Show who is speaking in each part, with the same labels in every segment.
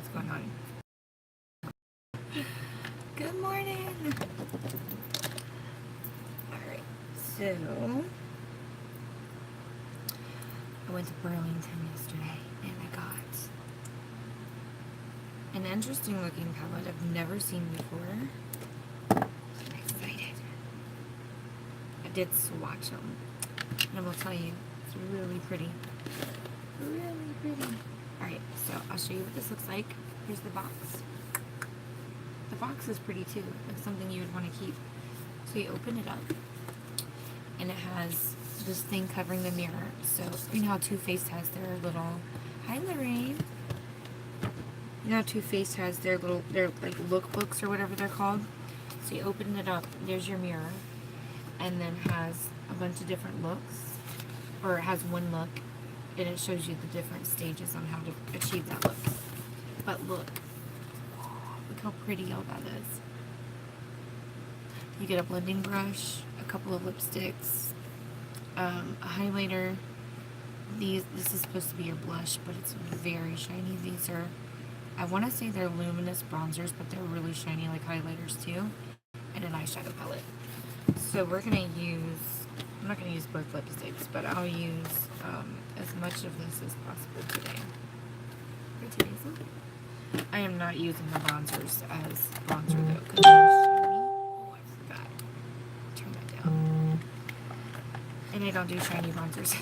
Speaker 1: what's going on. Good morning. Alright, so I went to Burlington yesterday and I got an interesting looking palette I've never seen before. I'm excited. I did swatch them, and I will tell you, it's really pretty. Really pretty. Alright, so I'll show you what this looks like. Here's the box. The box is pretty too. It's something you would want to keep. So you open it up, and it has this thing covering the mirror. So you know how Too Faced has their little, hi Lorraine. You know how Too Faced has their like lookbooks or whatever they're called. So you open it up. There's your mirror, and then has a bunch of different looks, or it has one look, and it shows you the different stages on how to achieve that look. But look how pretty all that is. You get a blending brush, a couple of lipsticks, a highlighter. This is supposed to be your blush, but it's very shiny. These are, I want to say they're luminous bronzers, but they're really shiny like highlighters too. And an eyeshadow palette. So we're going to use, I'm not going to use both lipsticks, but I'll use as much of this as possible today. For today's look. I am not using the bronzers as bronzer though, because they're shiny. Oh, I forgot. Turn that down. And I don't do shiny bronzers.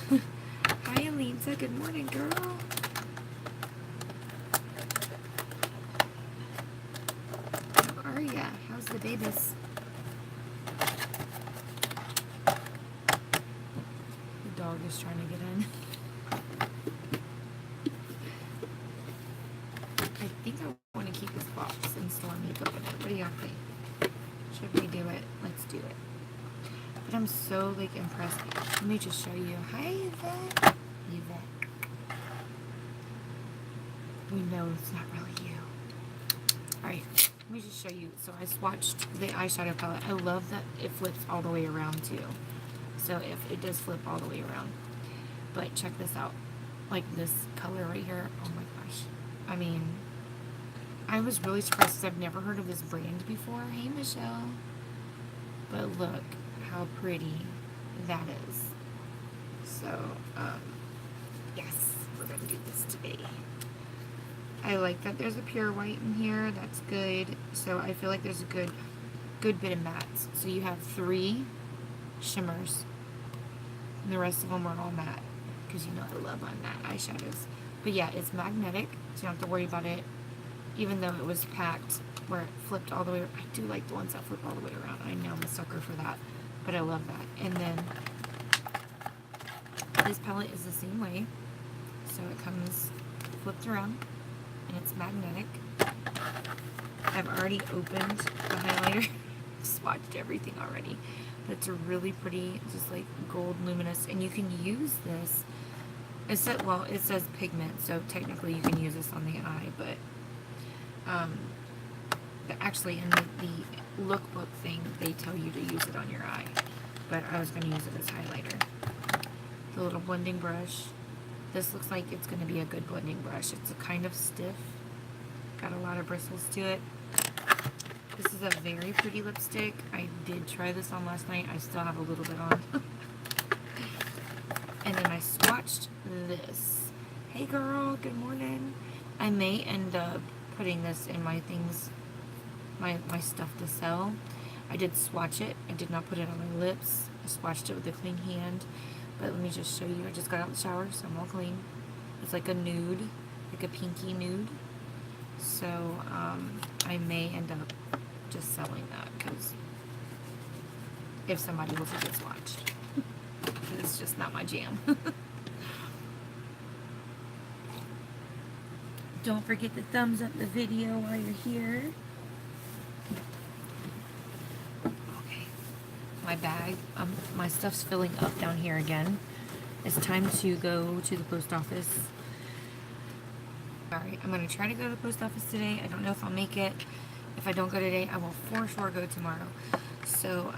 Speaker 1: Hi, Alisa. Good morning, girl. How are ya? How's the babies? The dog is trying to get in. I think I want to keep this box and store makeup in it. What do y'all think? Should we do it? Let's do it. But I'm so like impressed. Let me just show you. Hi, Yvette. Yvette. We know it's not really you. Alright, let me just show you. So I swatched the eyeshadow palette. I love that it flips all the way around too. So if it does flip all the way around. But check this out. Like this color right here. Oh my gosh. I mean, I was really surprised because I've never heard of this brand before. Hey, Michelle. But look how pretty that is. So, yes, we're going to do this today. I like that there's a pure white in here. That's good. So I feel like there's a good bit of mattes. So you have 3 shimmers. And the rest of them are all matte. Because you know I love my matte eyeshadows. But yeah, it's magnetic. So you don't have to worry about it. Even though it was packed where it flipped all the way. I do like the ones that flip all the way around. I know I'm a sucker for that. But I love that. And then this palette is the same way. So it comes flipped around. And it's magnetic. I've already opened the highlighter. Swatched everything already. But it's a really pretty, just like gold luminous. And you can use this. It says pigment. So technically you can use this on the eye. But actually in the lookbook thing, they tell you to use it on your eye. But I was going to use it as highlighter. The little blending brush. This looks like it's going to be a good blending brush. It's a kind of stiff. Got a lot of bristles to it. This is a very pretty lipstick. I did try this on last night. I still have a little bit on. And then I swatched this. Hey girl, good morning. I may end up putting this in my things, my stuff to sell. I did swatch it. I did not put it on my lips. I swatched it with a clean hand. But let me just show you. I just got out of the shower, so I'm all clean. It's like a nude, like a pinky nude. So I may end up just selling that because if somebody wants to get swatched, it's just not my jam. Don't forget to thumbs up the video while you're here. Okay, my bag, my stuff's filling up down here again. It's time to go to the post office. Alright, I'm going to try to go to the post office today. I don't know if I'll make it. If I don't go today, I will for sure go tomorrow. So,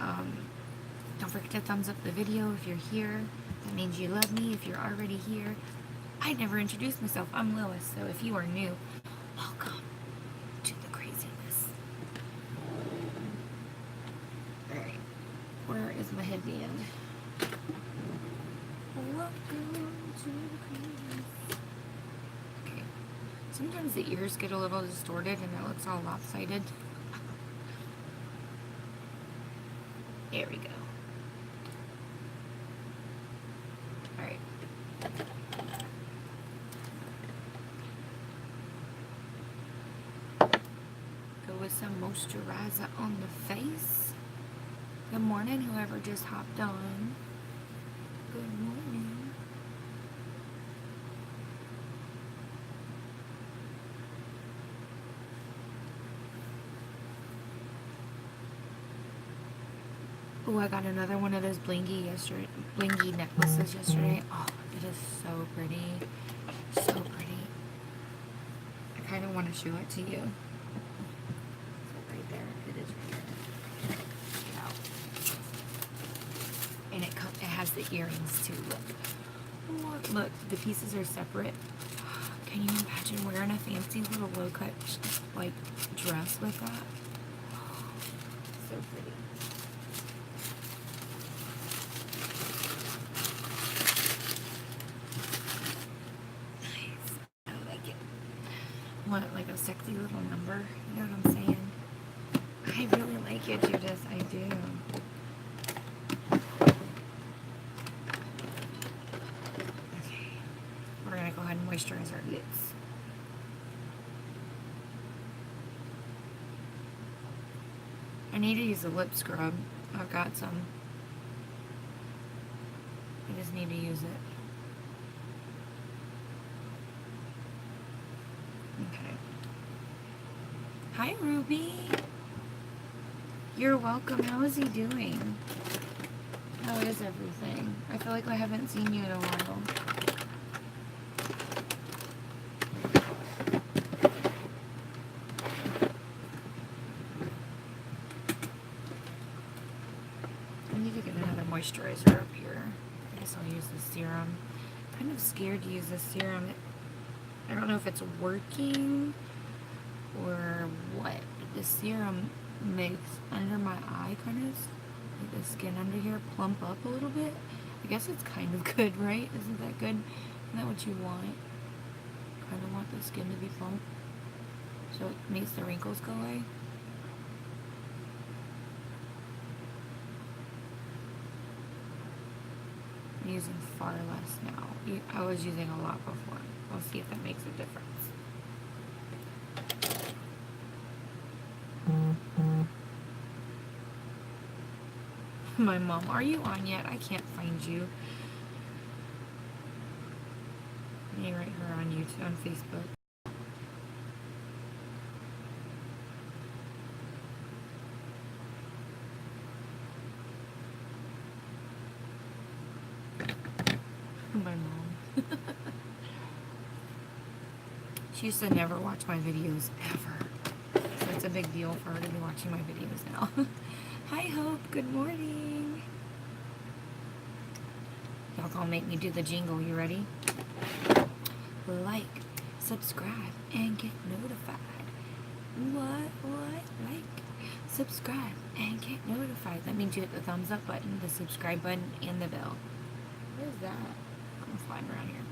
Speaker 1: don't forget to thumbs up the video if you're here. That means you love me. If you're already here, I never introduced myself. I'm Lois, so if you are new, welcome. my headband. Okay. Sometimes the ears get a little distorted and it looks all lopsided. There we go. Alright. Go with some moisturizer on the face. Good morning, whoever just hopped on. Good morning. Oh, I got another one of those blingy necklaces yesterday. Oh, it is so pretty. So pretty. I kind of want to show it to you. Right there. It is right there. Check it out. And it has the earrings too. Look. Look, the pieces are separate. Can you imagine wearing a fancy little low-cut like dress with that? So pretty. Want like a sexy little number, you know what I'm saying? I really like it, Judith, I do. Okay, we're gonna go ahead and moisturize our lips. I need to use a lip scrub. I've got some. I just need to use it. Okay. Hi, Ruby. You're welcome. How is he doing? How is everything? I feel like I haven't seen you in a while. I need to get another moisturizer up here. I guess I'll use the serum. I'm kind of scared to use the serum. I don't know if it's working or what. The serum makes under my eye kind of, like the skin under here, plump up a little bit. I guess it's kind of good, right? Isn't that good? Isn't that what you want? Kind of want the skin to be plump so it makes the wrinkles go away. I'm using far less now. I was using a lot before. We'll see if that makes a difference. My mom, are you on yet? I can't find you. Let me write her on YouTube, on Facebook. My mom. She used to never watch my videos, ever. So it's a big deal for her to be watching my videos now. Hi, Hope. Good morning. Y'all gonna make me do the jingle. You ready? Like, subscribe, and get notified. What? Like, subscribe, and get notified. That means you hit the thumbs up button, the subscribe button, and the bell. What is that? I'm flying around here.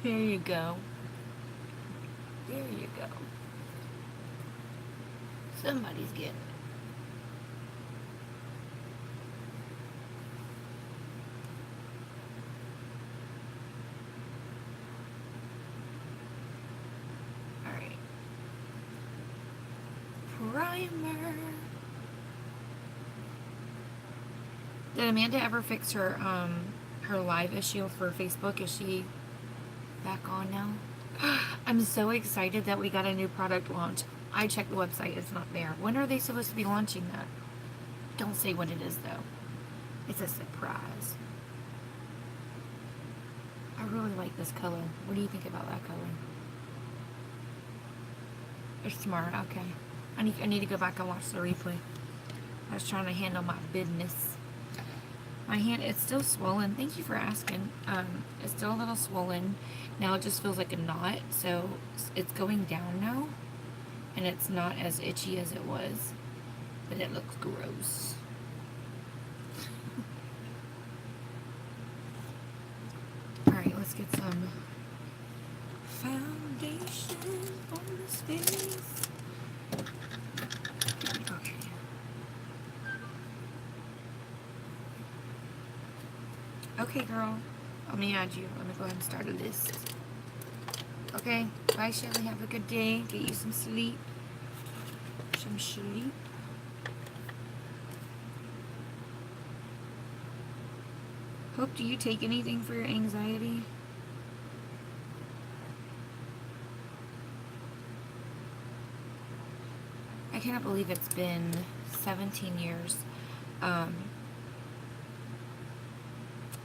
Speaker 1: There you go. There you go. Somebody's getting it. Alright. Primer. Did Amanda ever fix her live issue for Facebook? Is she back on now? I'm so excited that we got a new product launch. I checked the website, it's not there. When are they supposed to be launching that? Don't say what it is though. It's a surprise. I really like this color. What do you think about that color? It's smart, okay. I need to go back and watch the replay. I was trying to handle my business. My hand, it's still swollen. Thank you for asking. It's still a little swollen. Now it just feels like a knot, so it's going down now, and it's not as itchy as it was, but it looks gross. Alright, let's get some foundation on this face. Okay. Okay, girl. Let me add you. Let me go ahead and start a list. Okay. Bye, Shelly. Have a good day. Get you some sleep. Some sleep. Hope, do you take anything for your anxiety? I cannot believe it's been 17 years.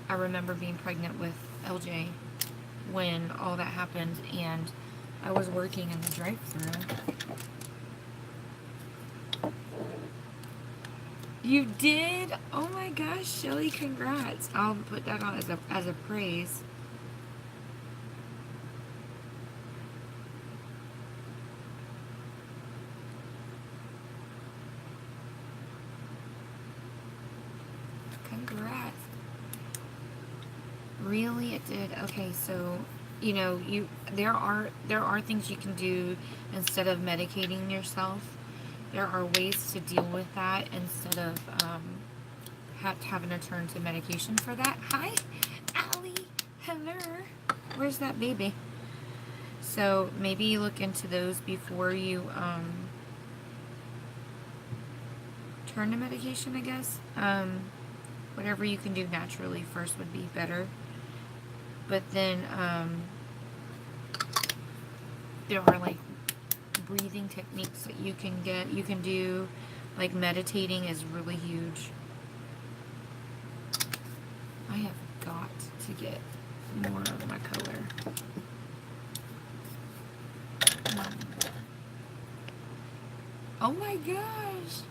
Speaker 1: I remember being pregnant with LJ when all that happened, and I was working in the drive-thru. You did? Oh my gosh, Shelly, congrats. I'll put that on as a praise. Congrats. Really? It did. Okay, so you know, there are things you can do instead of medicating yourself. There are ways to deal with that instead of having to turn to medication for that. Hi, Allie. Hello. Where's that baby? So maybe you look into those before you turn to medication, I guess. Whatever you can do naturally first would be better. But then there are like breathing techniques that you can do, like meditating is really huge. I have got to get more of my color. Oh my gosh!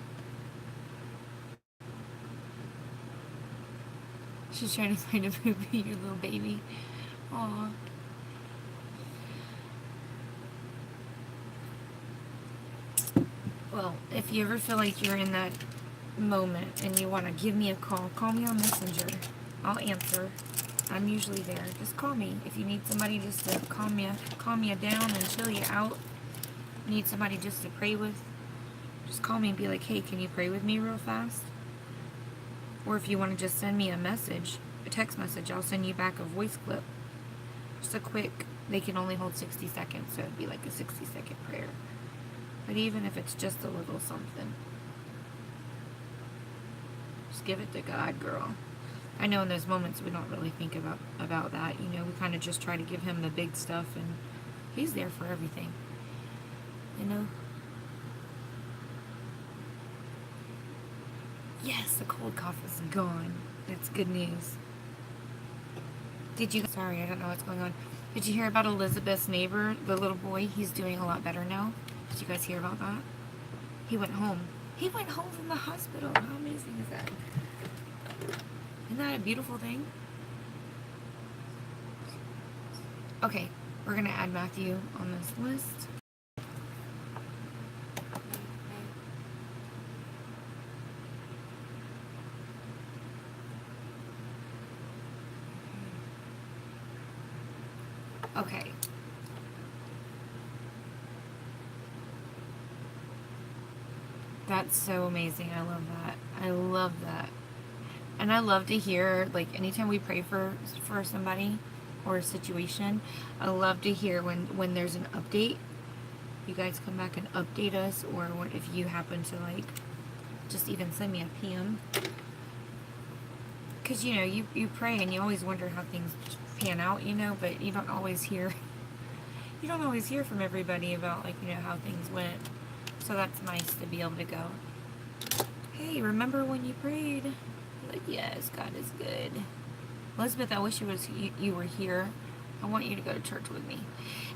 Speaker 1: She's trying to find a poopy, your little baby. Aw. Well, if you ever feel like you're in that moment and you want to give me a call me on Messenger. I'll answer. I'm usually there. Just call me. If you need somebody just to calm you down and chill you out, need somebody just to pray with, just call me and be like, hey, can you pray with me real fast? Or if you want to just send me a message, a text message, I'll send you back a voice clip. Just a quick, they can only hold 60 seconds, so it'd be like a 60-second prayer. But even if it's just a little something, just give it to God, girl. I know in those moments we don't really think about that. You know, we kind of just try to give him the big stuff, and he's there for everything. You know? Yes, the cold cough is gone. That's good news. Sorry, I don't know what's going on. Did you hear about Elizabeth's neighbor, the little boy? He's doing a lot better now. Did you guys hear about that? He went home. He went home from the hospital. How amazing is that? Isn't that a beautiful thing? Okay, we're going to add Matthew on this list. Okay. That's so amazing. I love that. I love that. And I love to hear, like, anytime we pray for somebody or a situation, I love to hear when there's an update. You guys come back and update us, or if you happen to, like, just even send me a PM. Because, you know, you pray and you always wonder how things pan out, you know, but you don't always hear from everybody about, like, you know, how things went. So that's nice to be able to go, hey, remember when you prayed? Like, yes, God is good. Elizabeth, I wish you were here. I want you to go to church with me.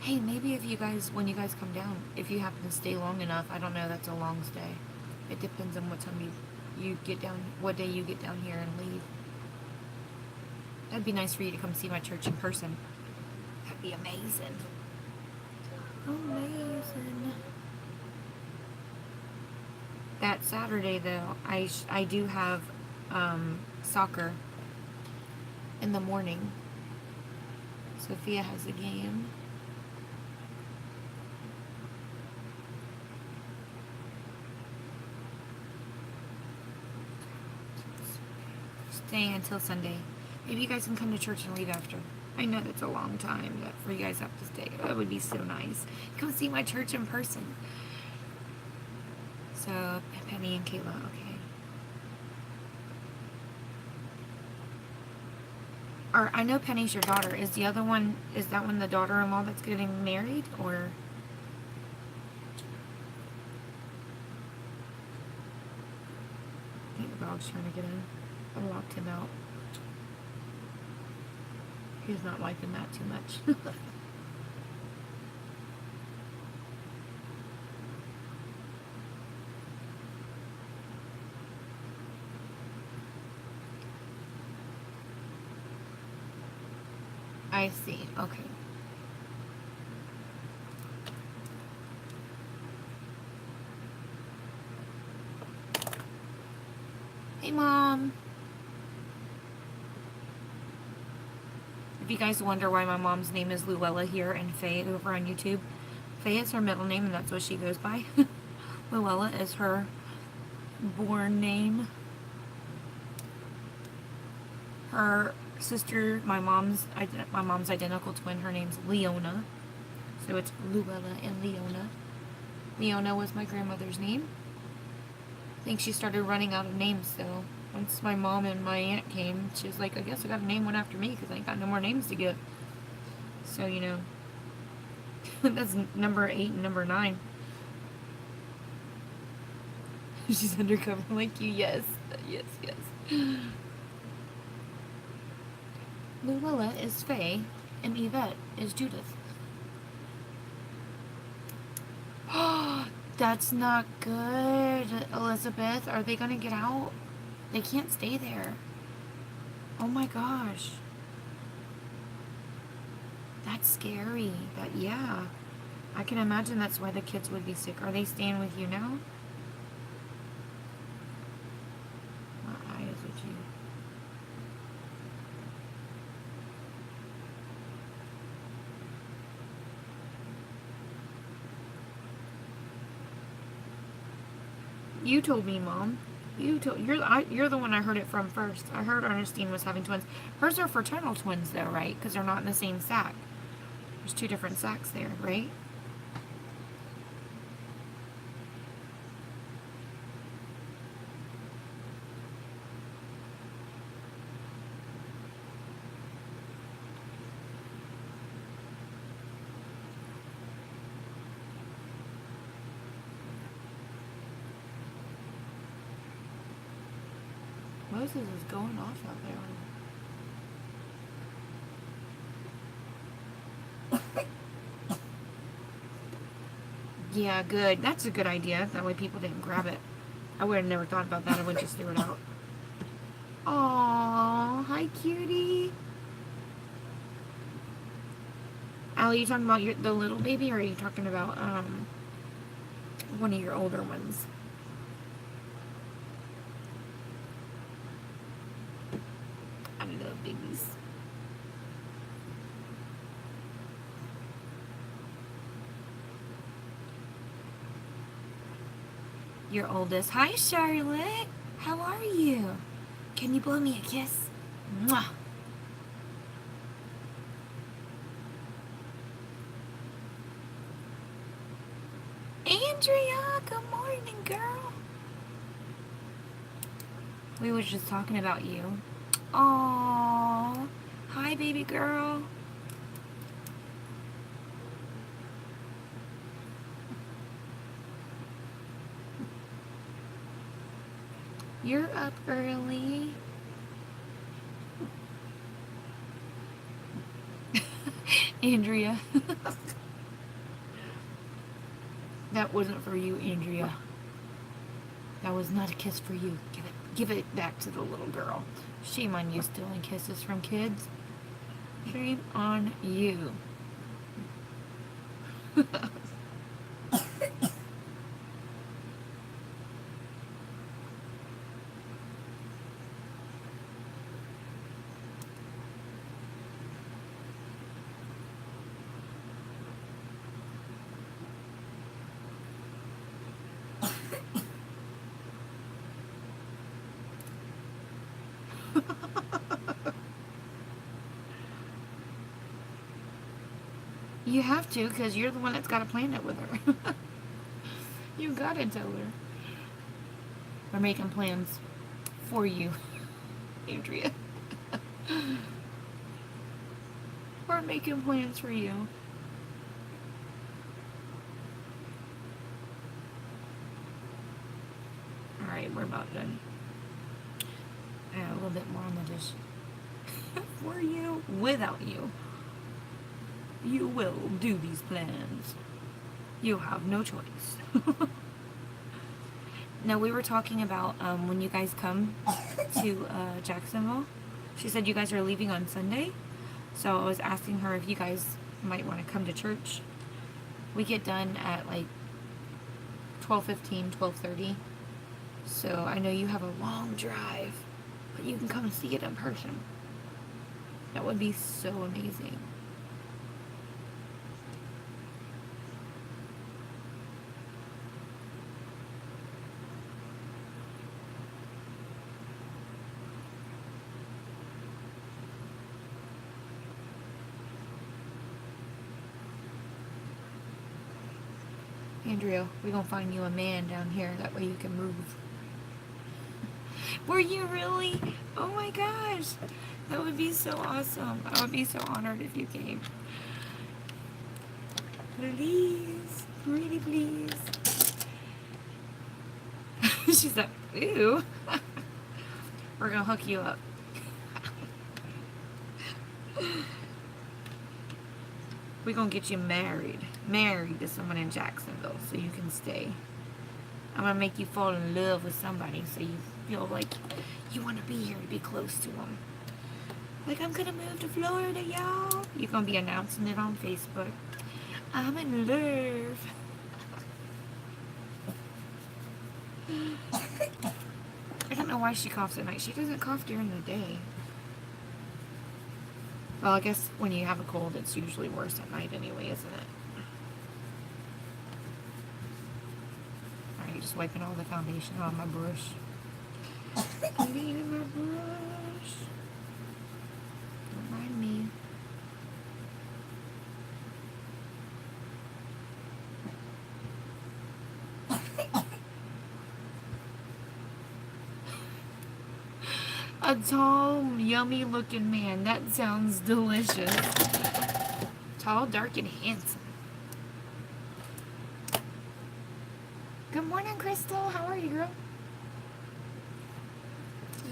Speaker 1: Hey, maybe when you guys come down, if you happen to stay long enough, I don't know, that's a long stay. It depends on what time you get down, what day you get down here and leave. That'd be nice for you to come see my church in person. That'd be amazing. Amazing. That Saturday, though, I do have soccer in the morning. Sophia has a game. Staying until Sunday. Maybe you guys can come to church and leave after. I know that's a long time, but for you guys to have to stay, that would be so nice. Come see my church in person. So, Penny and Kayla, okay. Or, I know Penny's your daughter. Is the other one, is that one the daughter-in-law that's getting married, or? I think the dog's trying to get in. I locked him out. He's not liking that too much. I see. Okay. Hey, Mom. If you guys wonder why my mom's name is Luella here and Faye over on YouTube, Faye is her middle name and that's what she goes by. Luella is her born name. Her sister, my mom's identical twin, her name's Leona. So it's Luella and Leona. Leona was my grandmother's name. I think she started running out of names, so once my mom and my aunt came, she was like, I guess I gotta name one after me because I ain't got no more names to give. So, you know, that's number 8 and number 9. She's undercover like you, yes. Yes, yes. Luella is Faye, and Yvette is Judith. That's not good, Elizabeth. Are they gonna get out? They can't stay there. Oh my gosh. That's scary. But yeah, I can imagine that's why the kids would be sick. Are they staying with you now? My eye is with you. You told me, Mom. You're the one I heard it from first. I heard Ernestine was having twins. Hers are fraternal twins, though, right? Because they're not in the same sack. There's 2 different sacks there, right? Moses is going off out there. Yeah, good. That's a good idea. That way people didn't grab it. I would have never thought about that. I would just threw it out. Aww, hi, cutie. Allie, are you talking about the little baby, or are you talking about one of your older ones? I love babies. Your oldest. Hi, Charlotte. How are you? Can you blow me a kiss? Mwah. Andrea, good morning, girl. We were just talking about you. Aww. Hi, baby girl. You're up early. Andrea. That wasn't for you, Andrea. That was not a kiss for you. Give Give it back to the little girl. Shame on you stealing kisses from kids. Shame on you. You have to, because you're the one that's got to plan it with her. You gotta tell her. We're making plans for you, Andrea. We're making plans for you. Alright, we're about done. A little bit more on the dish. For you, without you. You will do these plans. You have no choice. Now, we were talking about when you guys come to Jacksonville. She said you guys are leaving on Sunday. So I was asking her if you guys might want to come to church. We get done at like 12:15, 12:30. So I know you have a long drive, but you can come and see it in person. That would be so amazing. Andrea, we're gonna find you a man down here. That way you can move. Were you really? Oh my gosh. That would be so awesome. I would be so honored if you came. Please. Pretty please. She's like, ew. We're gonna hook you up. We're gonna get you married to someone in Jacksonville so you can stay. I'm gonna make you fall in love with somebody so you feel like you want to be here to be close to them. Like, I'm gonna move to Florida, y'all. You're gonna be announcing it on Facebook. I'm in love. I don't know why she coughs at night. She doesn't cough during the day. Well, I guess when you have a cold, it's usually worse at night anyway, isn't it? Alright, just wiping all the foundation on my brush. Cleaning my brush. Don't mind me. A tall, yummy looking man. That sounds delicious. Tall, dark, and handsome. Good morning, Crystal. How are you, girl?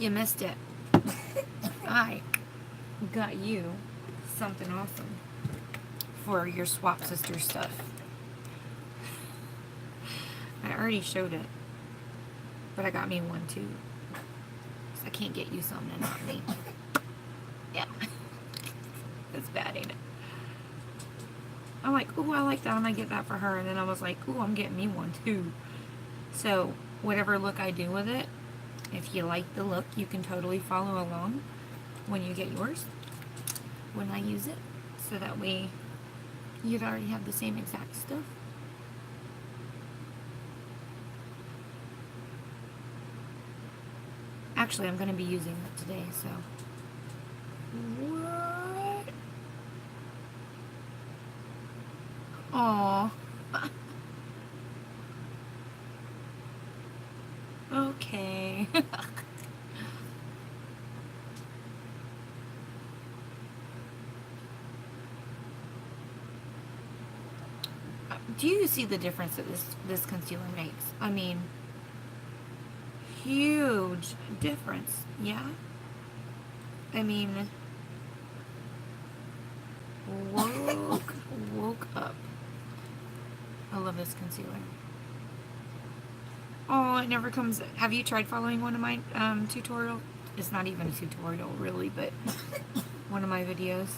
Speaker 1: You missed it. I got you something awesome for your swap sister stuff. I already showed it, but I got me one too. I can't get you something and not me. Yeah. That's bad, ain't it? I'm like, ooh, I like that. I'm going to get that for her. And then I was like, ooh, I'm getting me one too. So, whatever look I do with it, if you like the look, you can totally follow along when you get yours, when I use it. So that way, you'd already have the same exact stuff. Actually, I'm going to be using it today, so. What? Aww. Okay. Do you see the difference that this concealer makes? I mean, huge difference, yeah? I mean, woke up. I love this concealer. Oh, it never comes. Have you tried following one of my tutorials? It's not even a tutorial, really, but one of my videos.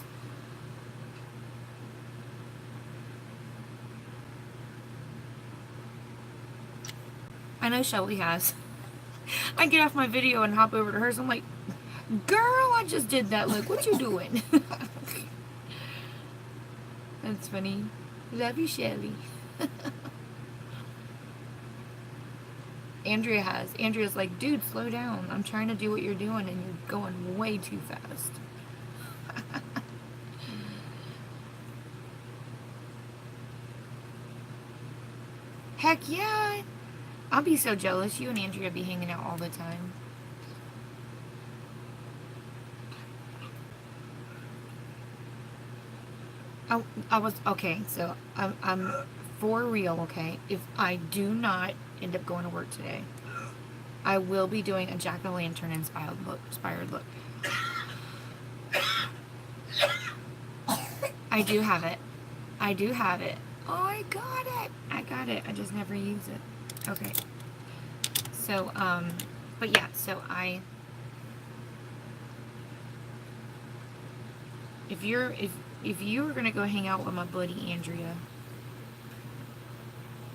Speaker 1: I know Shelly has. I get off my video and hop over to hers. I'm like, girl, I just did that. Look, what you doing? That's funny. Love you, Shelly. Andrea has. Andrea's like, dude, slow down. I'm trying to do what you're doing and you're going way too fast. Heck yeah. I'll be so jealous. You and Andrea be hanging out all the time. I was, okay, so I'm for real, okay? If I do not end up going to work today, I will be doing a jack-o'-lantern inspired look. I do have it. I do have it. Oh, I got it. I got it. I just never use it. Okay. So, but yeah, so if you're gonna go hang out with my buddy Andrea,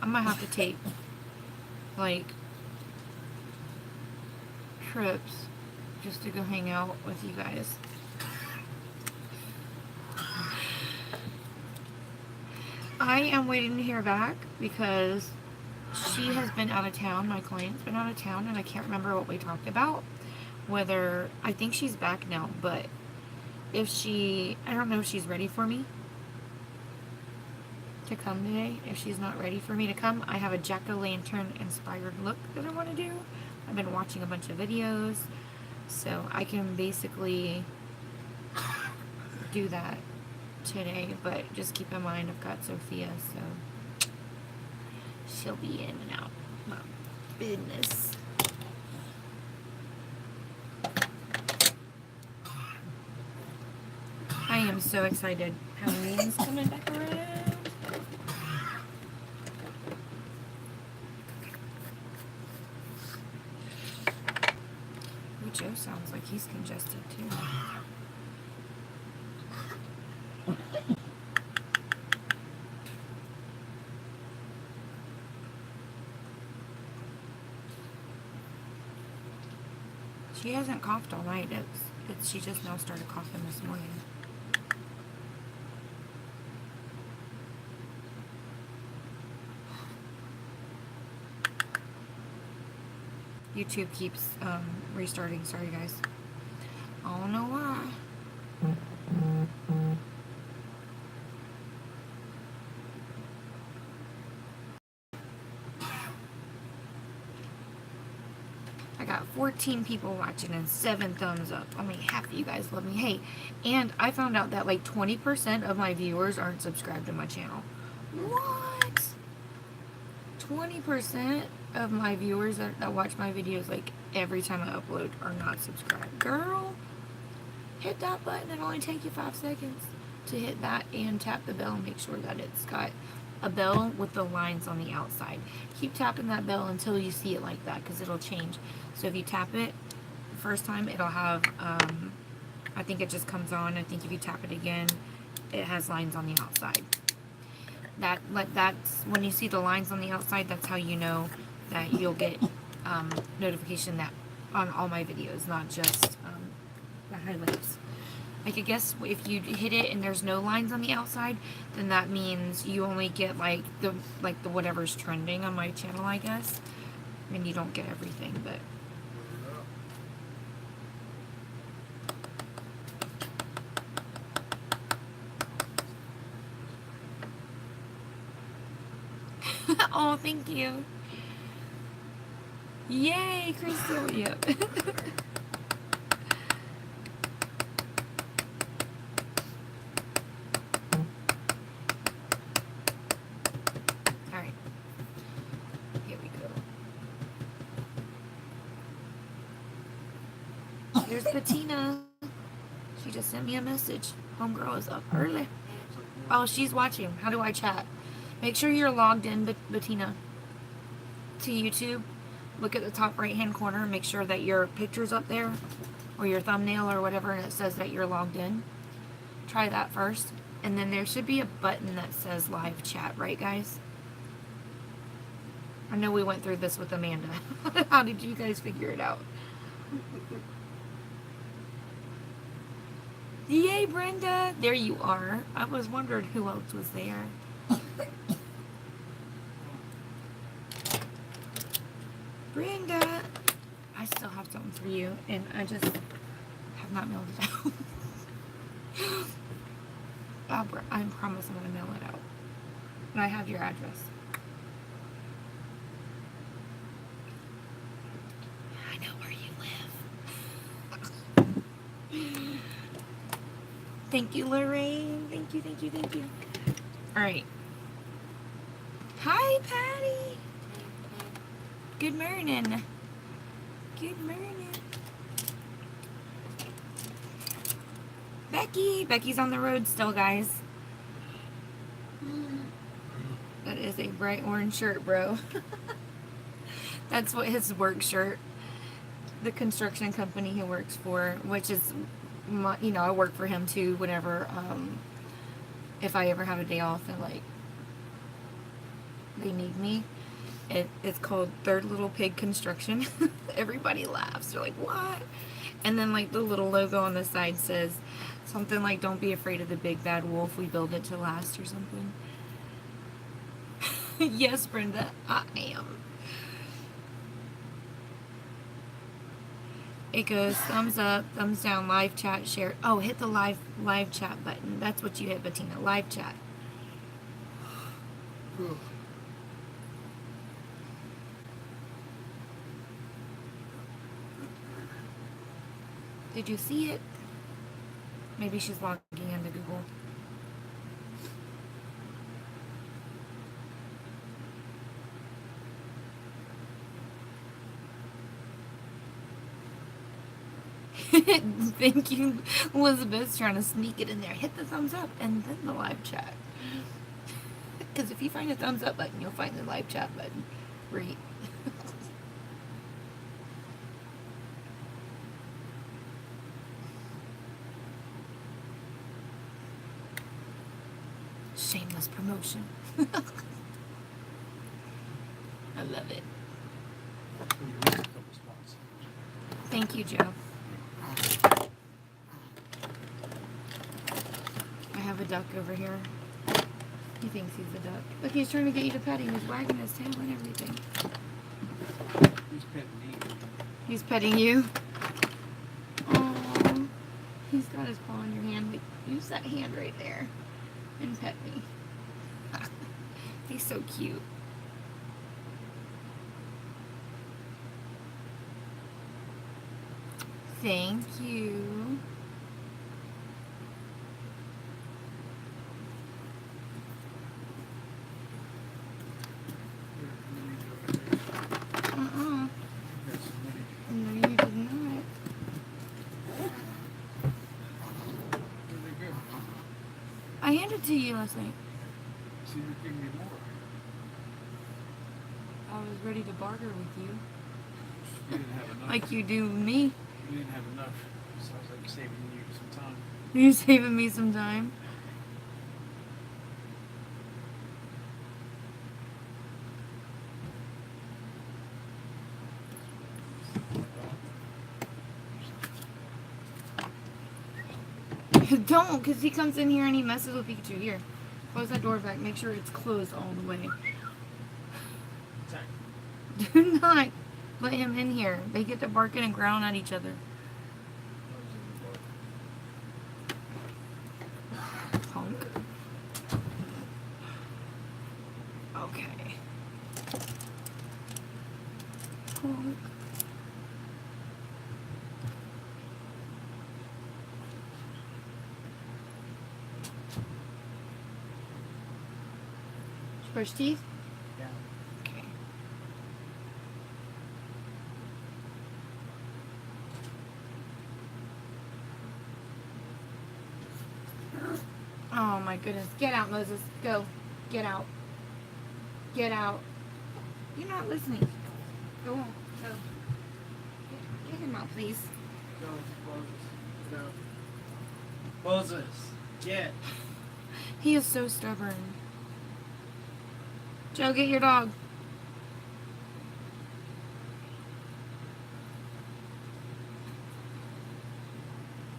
Speaker 1: I'm gonna have to take, like, trips just to go hang out with you guys. I am waiting to hear back because she has been out of town. My client's been out of town, and I can't remember what we talked about. Whether, I think she's back now, but I don't know if she's ready for me to come today. If she's not ready for me to come, I have a jack-o'-lantern inspired look that I want to do. I've been watching a bunch of videos, so I can basically do that today, but just keep in mind I've got Sophia, so she'll be in and out my business. I am so excited. Halloween's coming back around. Ooh, Joe sounds like he's congested too. She hasn't coughed all night. She just now started coughing this morning. YouTube keeps restarting. Sorry, guys. I don't know why. I got 14 people watching and 7 thumbs up. I mean, half of you guys love me. Hey, and I found out that like 20% of my viewers aren't subscribed to my channel. What? 20% of my viewers that watch my videos like every time I upload are not subscribed. Girl, hit that button. It'll only take you 5 seconds to hit that and tap the bell and make sure that it's got a bell with the lines on the outside. Keep tapping that bell until you see it like that, because it'll change. So if you tap it the first time, it'll have, I think it just comes on. I think if you tap it again, it has lines on the outside. That's when you see the lines on the outside, that's how you know that you'll get notification that on all my videos, not just the highlights. Like, I guess if you hit it and there's no lines on the outside, then that means you only get like the whatever's trending on my channel, I guess. And you don't get everything, but oh, thank you. Yay, Crystal. Yep. Alright. Here we go. There's Bettina. She just sent me a message. Homegirl is up early. Oh, she's watching. How do I chat? Make sure you're logged in, Bettina, to YouTube. look at the top right hand corner and make sure that your picture's up there or your thumbnail or whatever, and it says that you're logged in. Try that first, and then there should be a button that says live chat, right guys? I know we went through this with Amanda. How did you guys figure it out? Yay, Brenda! There you are. I was wondering who else was there. Brenda! I still have something for you, and I just have not mailed it out. I promise I'm going to mail it out. And I have your address. I know where you live. Thank you, Lorraine. Thank you, thank you, thank you. Alright. Hi, Patty. Good morning. Good morning. Becky's on the road still, guys. That is a bright orange shirt, bro. That's what his work shirt. The construction company he works for, which is, you know, I work for him too. Whenever, if I ever have a day off and like they need me, it's called Third Little Pig Construction. Everybody laughs. They're like, what? And then like the little logo on the side says something like, "Don't be afraid of the big bad wolf. We build it to last," or something. Yes, Brenda, I am. It goes thumbs up, thumbs down, live chat, share. Oh, hit the live chat button. That's what you hit, Bettina. Live chat. Did you see it? Maybe she's logging into Google. Thank you, Elizabeth's trying to sneak it in there. Hit the thumbs up and then the live chat. Because if you find a thumbs up button, you'll find the live chat button. Right. Shameless promotion. I love it. Thank you, Joe. I have a duck over here. He thinks he's a duck. Look, he's trying to get you to pet him. He's wagging his tail and everything.
Speaker 2: He's petting me.
Speaker 1: He's petting you? Oh, he's got his paw on your hand. Like, use that hand right there and pet me. He's so cute. Thank you. No, you did not. I handed it to you last night.
Speaker 2: See, you're giving me more.
Speaker 1: I was ready to barter with you.
Speaker 2: You didn't have enough.
Speaker 1: Like you do me.
Speaker 2: You didn't have enough. So I was like saving you some time.
Speaker 1: You're saving me some time. Don't, because he comes in here and he messes with Pikachu. Here, close that door back. Make sure it's closed all the way.
Speaker 2: Sorry.
Speaker 1: Do not let him in here. They get to barking and growling at each other. Punk. Okay. Punk. Brush teeth?
Speaker 2: Yeah.
Speaker 1: Okay. Oh my goodness. Get out, Moses. Go. Get out. Get out. You're not listening. Go on. Go. Get him out, please.
Speaker 2: Go, Moses. Go. Moses. Get.
Speaker 1: He is so stubborn. Joe, get your dog.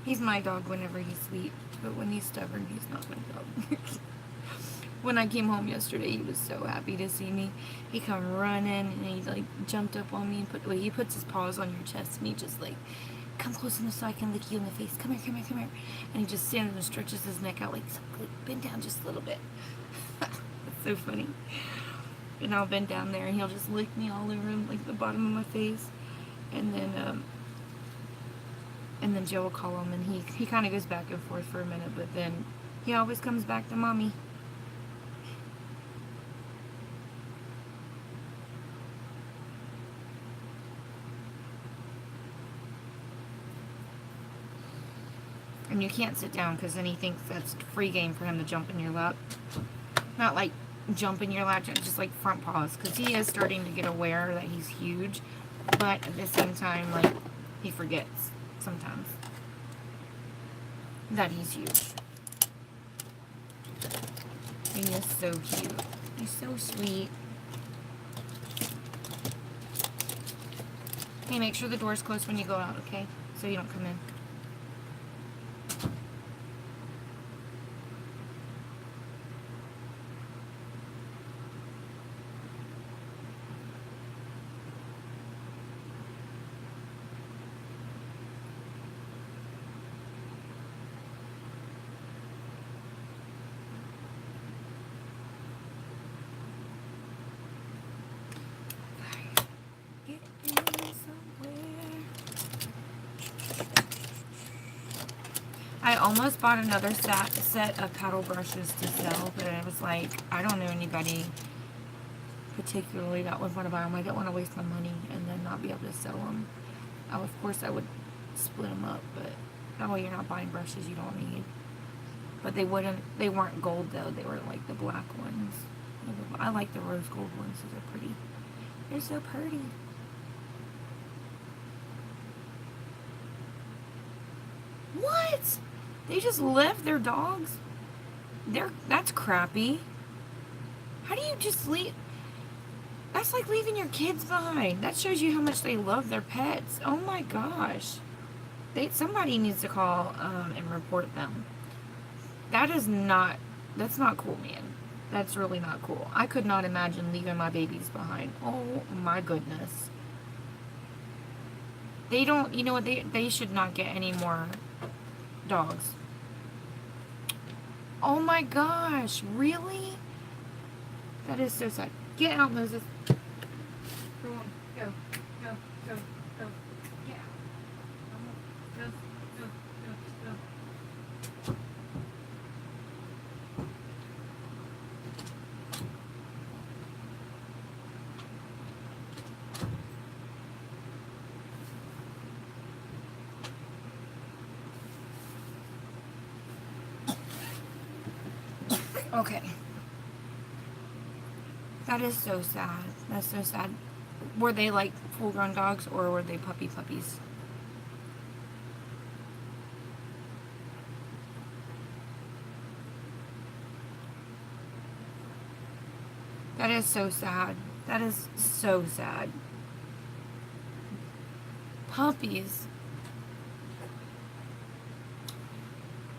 Speaker 1: He's my dog whenever he's sweet, but when he's stubborn, he's not my dog. When I came home yesterday, he was so happy to see me. He come running and he like jumped up on me and he puts his paws on your chest and he just like, come close enough so I can lick you in the face. Come here, come here, come here. And he just stands and stretches his neck out like bend down just a little bit. It's so funny. And I'll bend down there and he'll just lick me all over him, like the bottom of my face. And then Joe will call him and he kind of goes back and forth for a minute, but then he always comes back to mommy. And you can't sit down because then he thinks that's free game for him to jump in your lap. Not like jump in your lap, just like front paws, because he is starting to get aware that he's huge, but at the same time, like, he forgets sometimes that he's huge. He is so cute. He's so sweet. Hey, make sure the door's closed when you go out, okay? So you don't come in. I almost bought another set of paddle brushes to sell, but I was like, I don't know anybody particularly that would want to buy them. I don't want to waste my money and then not be able to sell them. Of course, I would split them up, but that way you're not buying brushes you don't need. But they weren't gold though. They were like the black ones. I like the rose gold ones. They're pretty. They're so pretty. What? They just left their dogs? That's crappy. How do you just leave? That's like leaving your kids behind. That shows you how much they love their pets. Oh my gosh. Somebody needs to call and report them. That's not cool, man. That's really not cool. I could not imagine leaving my babies behind. Oh my goodness. They don't, you know what, they should not get any more dogs. Oh my gosh, really? That is so sad. Get out, Moses. Go on. Go. Go. Go. Go. Get out. Go. Go. Go. Go. Okay. That is so sad. That's so sad. Were they like full-grown dogs or were they puppies? That is so sad. That is so sad. Puppies.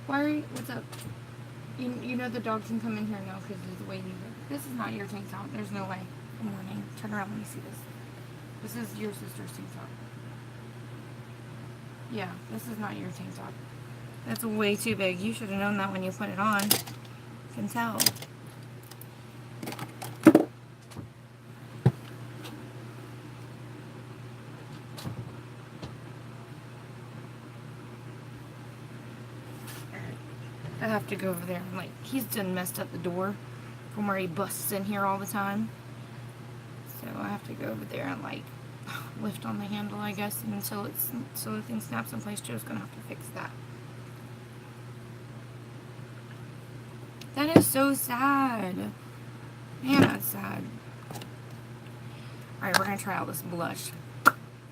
Speaker 1: What's up? You know the dog can come in here now because of the way you live. This is not your tank top. There's no way. Good morning. Turn around. Let me see this. This is your sister's tank top. Yeah, this is not your tank top. That's way too big. You should have known that when you put it on. I can tell. I have to go over there. Like, he's done messed up the door from where he busts in here all the time. So I have to go over there and like lift on the handle, I guess, and until the thing snaps in place. Joe's gonna have to fix that. That is so sad. Man, that's sad. Alright, we're gonna try out this blush.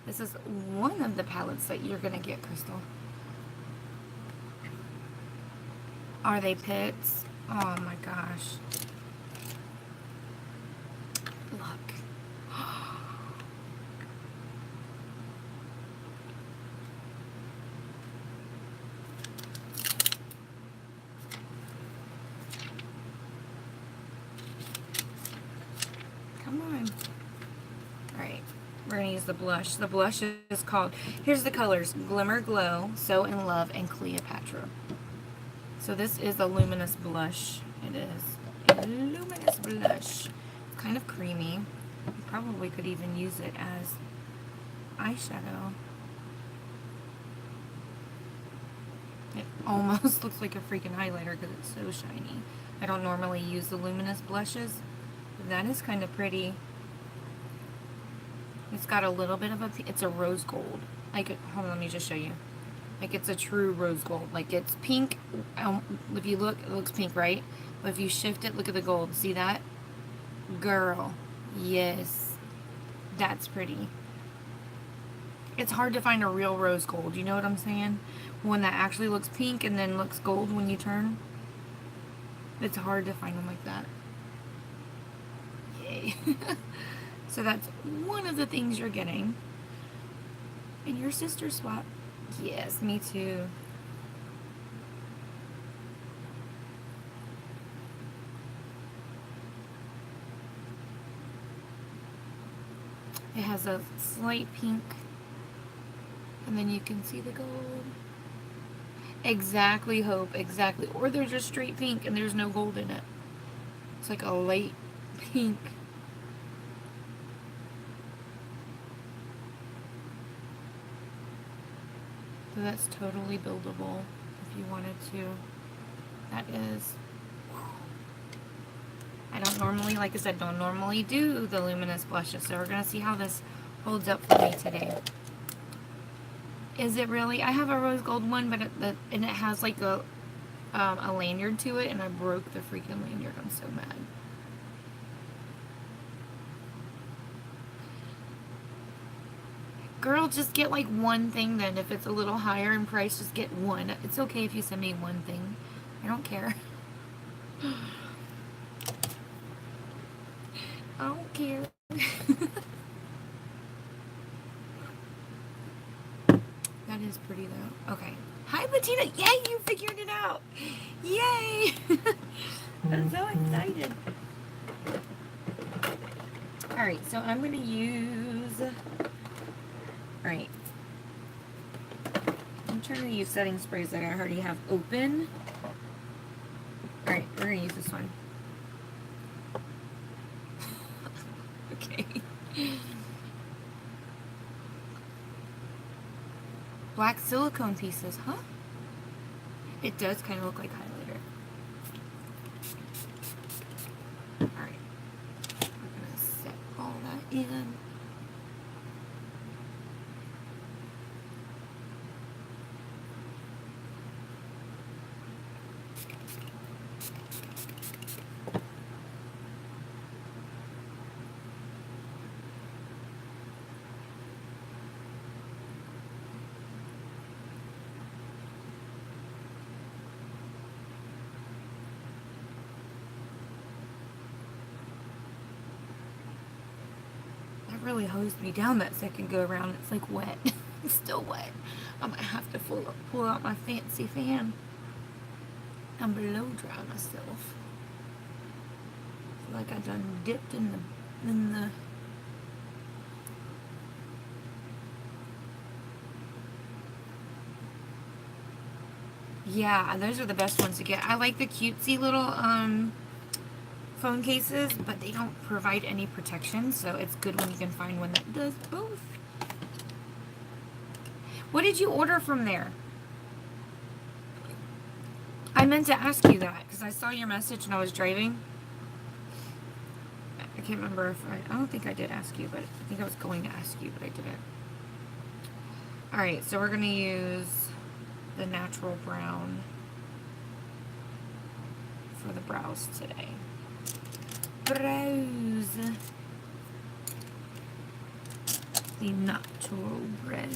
Speaker 1: This is one of the palettes that you're gonna get, Crystal. Are they pits? Oh my gosh. Look. Come on. Alright. We're going to use the blush. The blush is called, here's the colors, Glimmer Glow, So in Love, and Cleopatra. So this is a luminous blush. It is a luminous blush. It's kind of creamy. You probably could even use it as eyeshadow. It almost looks like a freaking highlighter because it's so shiny. I don't normally use the luminous blushes. But that is kind of pretty. It's got a little bit of a, it's a rose gold. Like, hold on, let me just show you. Like, it's a true rose gold. Like, it's pink. If you look, it looks pink, right? But if you shift it, look at the gold. See that? Girl. Yes. That's pretty. It's hard to find a real rose gold. You know what I'm saying? One that actually looks pink and then looks gold when you turn. It's hard to find them like that. Yay. So that's one of the things you're getting. And your sister swap. Yes, me too. It has a slight pink. And then you can see the gold. Exactly, Hope. Exactly. Or they're just straight pink and there's no gold in it. It's like a light pink. So that's totally buildable if you wanted to. That is. I don't normally, like I said, don't normally do the luminous blushes. So we're going to see how this holds up for me today. Is it really? I have a rose gold one, but and it has like a lanyard to it, and I broke the freaking lanyard. I'm so mad. Girl, just get like one thing then. If it's a little higher in price, just get one. It's okay if you send me one thing. I don't care. I don't care. That is pretty though. Okay. Hi, Bettina. Yay, you figured it out. Yay. I'm so excited. Alright, so I'm going to use... Alright. I'm trying to use setting sprays that I already have open. Alright, we're going to use this one. Okay. Black silicone pieces, huh? It does kind of look like highlighter. Alright. We're going to set all that in. Really hosed me down that second go around. It's like wet. It's still wet. I might have to pull out my fancy fan and blow dry myself. Feel like I done dipped in the yeah, those are the best ones to get. I like the cutesy little phone cases, but they don't provide any protection, so it's good when you can find one that does both. What did you order from there? I meant to ask you that because I saw your message and I was driving. I can't remember if I don't think I did ask you, but I think I was going to ask you, but I didn't. Alright, so we're going to use the natural brown for the brows today. Brows. the natural bread.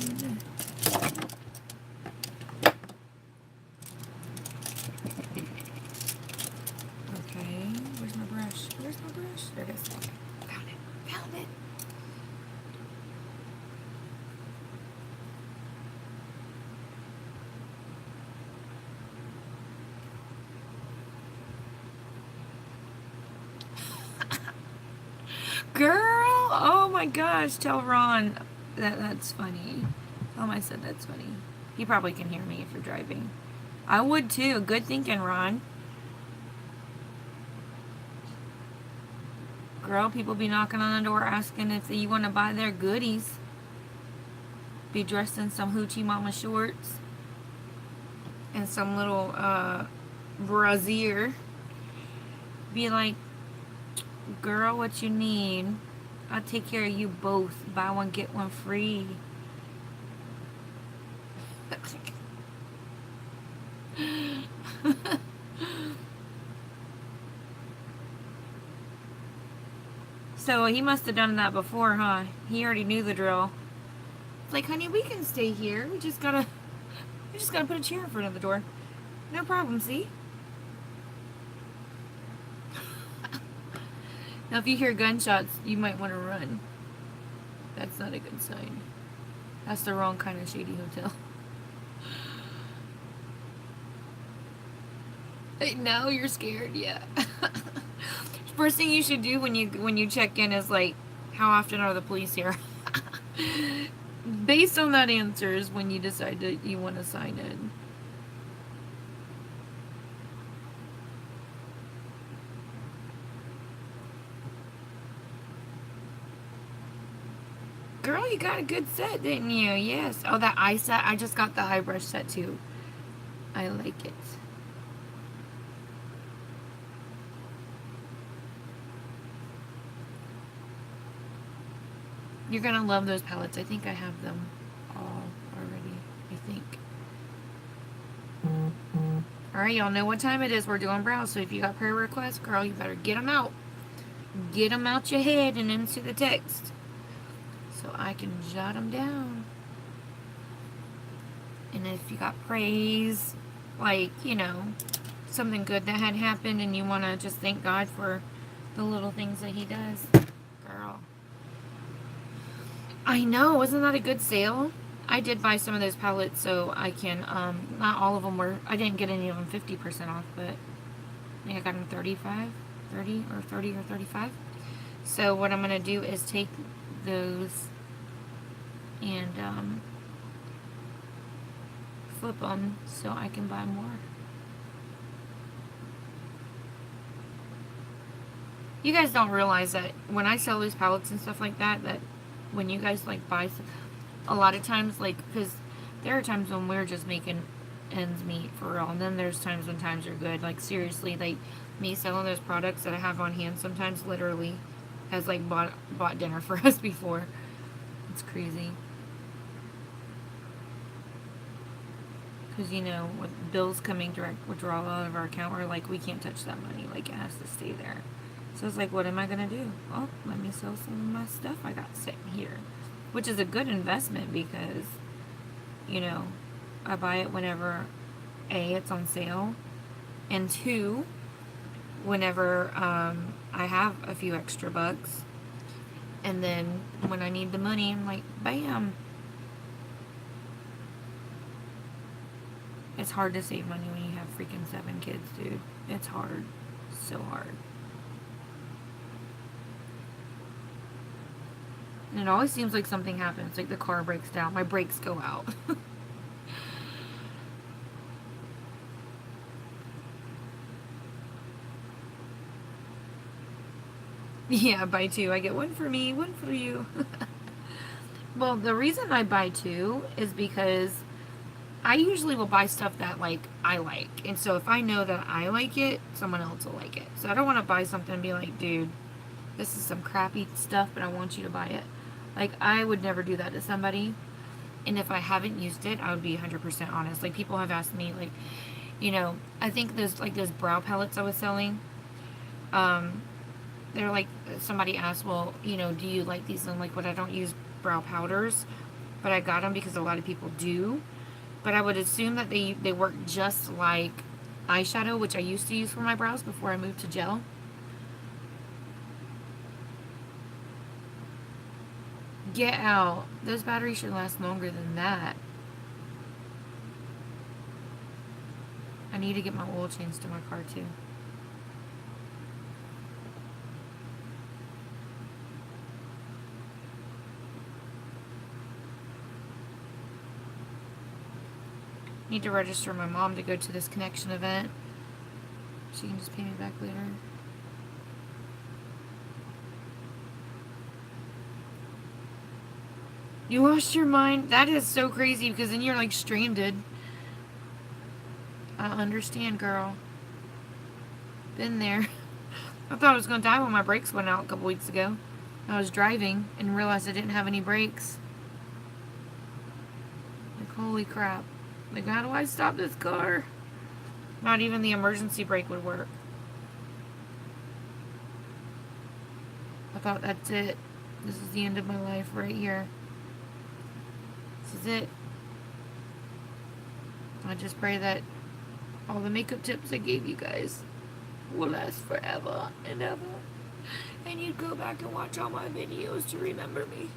Speaker 1: Okay, where's my brush? Where's my brush? There it is. Okay, found it. Found it. Girl, oh my gosh, tell Ron that's funny. Tell him I said that's funny. He probably can hear me if you're driving. I would too. Good thinking, Ron. Girl, people be knocking on the door asking if you want to buy their goodies. Be dressed in some hoochie mama shorts and some little brassiere. Be like, girl, what you need? I'll take care of you both. Buy one, get one free. So he must have done that before, huh? He already knew the drill. It's like, honey, we can stay here. We just gotta put a chair in front of the door. No problem, see? Now, if you hear gunshots, you might want to run. That's not a good sign. That's the wrong kind of shady hotel. Hey, no, you're scared, yeah. First thing you should do when you check in is like, how often are the police here? Based on that answer is when you decide that you want to sign in. Girl, you got a good set, didn't you? Yes. Oh, that eye set. I just got the eye brush set too. I like it. You're gonna love those palettes. I think I have them all already. I think. Alright, y'all know what time it is. We're doing brows. So if you got prayer requests, girl, you better get them out. Get them out your head and into the text. So I can jot them down. And if you got praise, like, you know, something good that had happened and you want to just thank God for the little things that he does. Girl. I know, wasn't that a good sale? I did buy some of those palettes so I can, not all of them were, I didn't get any of them 50% off, but I think I got them 30 or 35. So what I'm going to do is take those and, flip them so I can buy more. You guys don't realize that when I sell those palettes and stuff like that, that when you guys like buy some, a lot of times, like, because there are times when we're just making ends meet for real, and then there's times when times are good. Like, seriously, like me selling those products that I have on hand sometimes literally has like bought dinner for us before. It's crazy. Because, you know, with bills coming direct withdrawal out of our account, we're like, we can't touch that money. Like, it has to stay there. So it's like, what am I going to do? Well, let me sell some of my stuff I got sitting here. Which is a good investment because, you know, I buy it whenever, A, it's on sale, and 2, whenever I have a few extra bucks. And then when I need the money, I'm like, bam. It's hard to save money when you have freaking 7 kids, dude. It's hard. So hard. And it always seems like something happens. Like the car breaks down. My brakes go out. Yeah, buy 2. I get 1 for me, 1 for you. Well, the reason I buy 2 is because I usually will buy stuff that, like, I like. And so if I know that I like it, someone else will like it. So I don't want to buy something and be like, dude, this is some crappy stuff, but I want you to buy it. Like, I would never do that to somebody. And if I haven't used it, I would be 100% honest. Like, people have asked me, like, you know, I think those brow palettes I was selling, they're like, somebody asked, well, you know, do you like these? And I'm like, but I don't use brow powders, but I got them because a lot of people do. But I would assume that they work just like eyeshadow, which I used to use for my brows before I moved to gel. Get out. Those batteries should last longer than that. I need to get my oil changed to my car too. Need to register my mom to go to this connection event. She can just pay me back later. You lost your mind? That is so crazy because then you're like stranded. I understand, girl. Been there. I thought I was going to die when my brakes went out a couple weeks ago. I was driving and realized I didn't have any brakes. Like, holy crap. Like, how do I stop this car? Not even the emergency brake would work. I thought, that's it. This is the end of my life right here. This is it. I just pray that all the makeup tips I gave you guys will last forever and ever. And you'd go back and watch all my videos to remember me.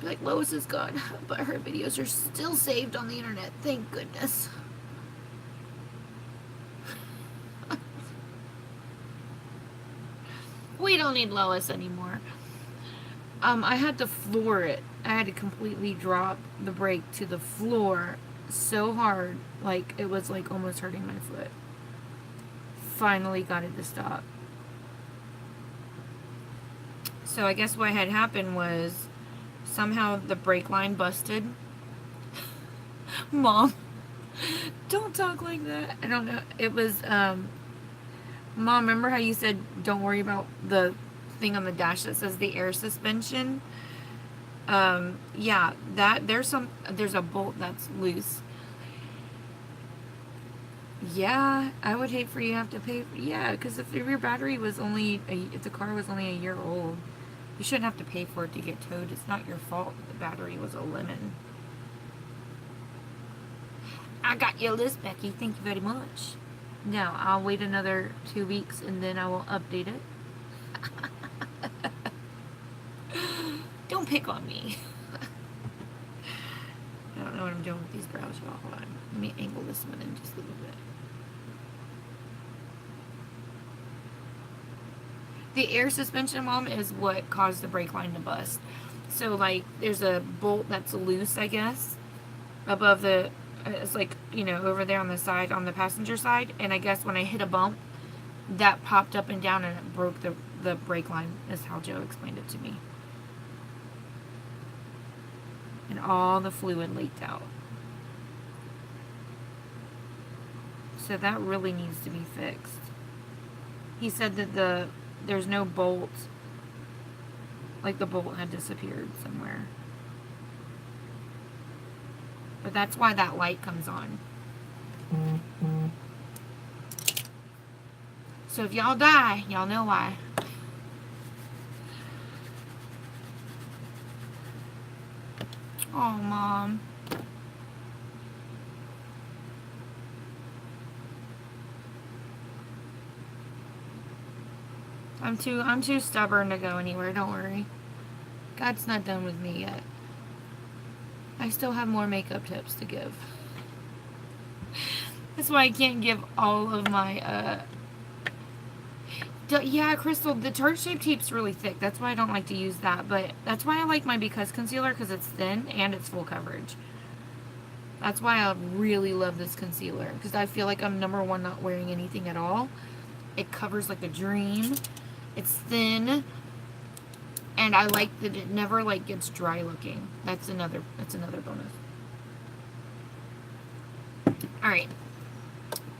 Speaker 1: Be like, Lois is gone, but her videos are still saved on the internet. Thank goodness. We don't need Lois anymore. I had to floor it. I had to completely drop the brake to the floor so hard, like it was like almost hurting my foot. Finally got it to stop. So I guess what had happened was somehow the brake line busted. Mom, don't talk like that. I don't know. It was, Mom, remember how you said don't worry about the thing on the dash that says the air suspension? Yeah, there's a bolt that's loose. Yeah, I would hate for you to have to pay. Yeah, because if your battery was if the car was only a year old, you shouldn't have to pay for it to get towed. It's not your fault that the battery was a lemon. I got your list, Becky. Thank you very much. Now, I'll wait another 2 weeks and then I will update it. Don't pick on me. I don't know what I'm doing with these brows, y'all. Hold on. Let me angle this one in just a little bit. The air suspension, Mom, is what caused the brake line to bust. So, like, there's a bolt that's loose, I guess, above the, it's like, you know, over there on the side, on the passenger side. And I guess when I hit a bump, that popped up and down and it broke the brake line, is how Joe explained it to me. And all the fluid leaked out. So that really needs to be fixed. He said that there's no bolt. Like the bolt had disappeared somewhere. But that's why that light comes on. So if y'all die, y'all know why. Oh, Mom. I'm too stubborn to go anywhere, don't worry. God's not done with me yet. I still have more makeup tips to give. That's why I can't give all of my, yeah, Crystal, the Tarte Shape Tape's really thick. That's why I don't like to use that. But that's why I like my Because concealer, because it's thin and it's full coverage. That's why I really love this concealer. Because I feel like I'm, number one, not wearing anything at all. It covers like a dream. It's thin. And I like that it never, like, gets dry looking. That's another bonus. Alright.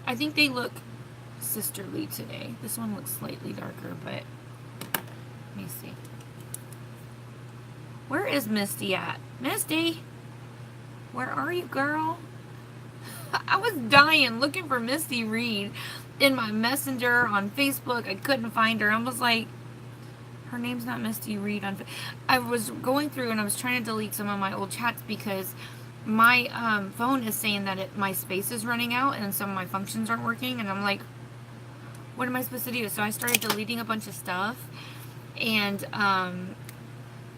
Speaker 1: I think they look sisterly today. This one looks slightly darker, but let me see. Where is Misty at? Misty? Where are you, girl? I was dying looking for Misty Reed in my messenger on Facebook. I couldn't find her. I was like, Her name's not Misty Reed. I was going through and I was trying to delete some of my old chats because my phone is saying that my space is running out and some of my functions aren't working. And I'm like, what am I supposed to do? So I started deleting a bunch of stuff. And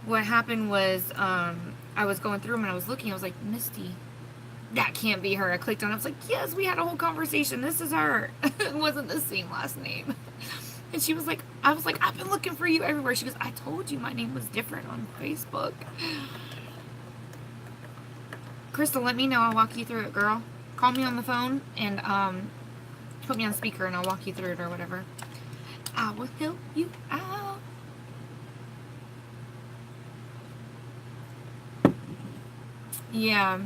Speaker 1: what happened was I was going through them and I was looking. I was like, Misty, that can't be her. I clicked on it. I was like, yes, we had a whole conversation. This is her. It wasn't the same last name. And she was like, I was like, I've been looking for you everywhere. She goes, I told you my name was different on Facebook. Crystal, let me know. I'll walk you through it, girl. Call me on the phone and put me on speaker and I'll walk you through it or whatever. I will help you out. Yeah.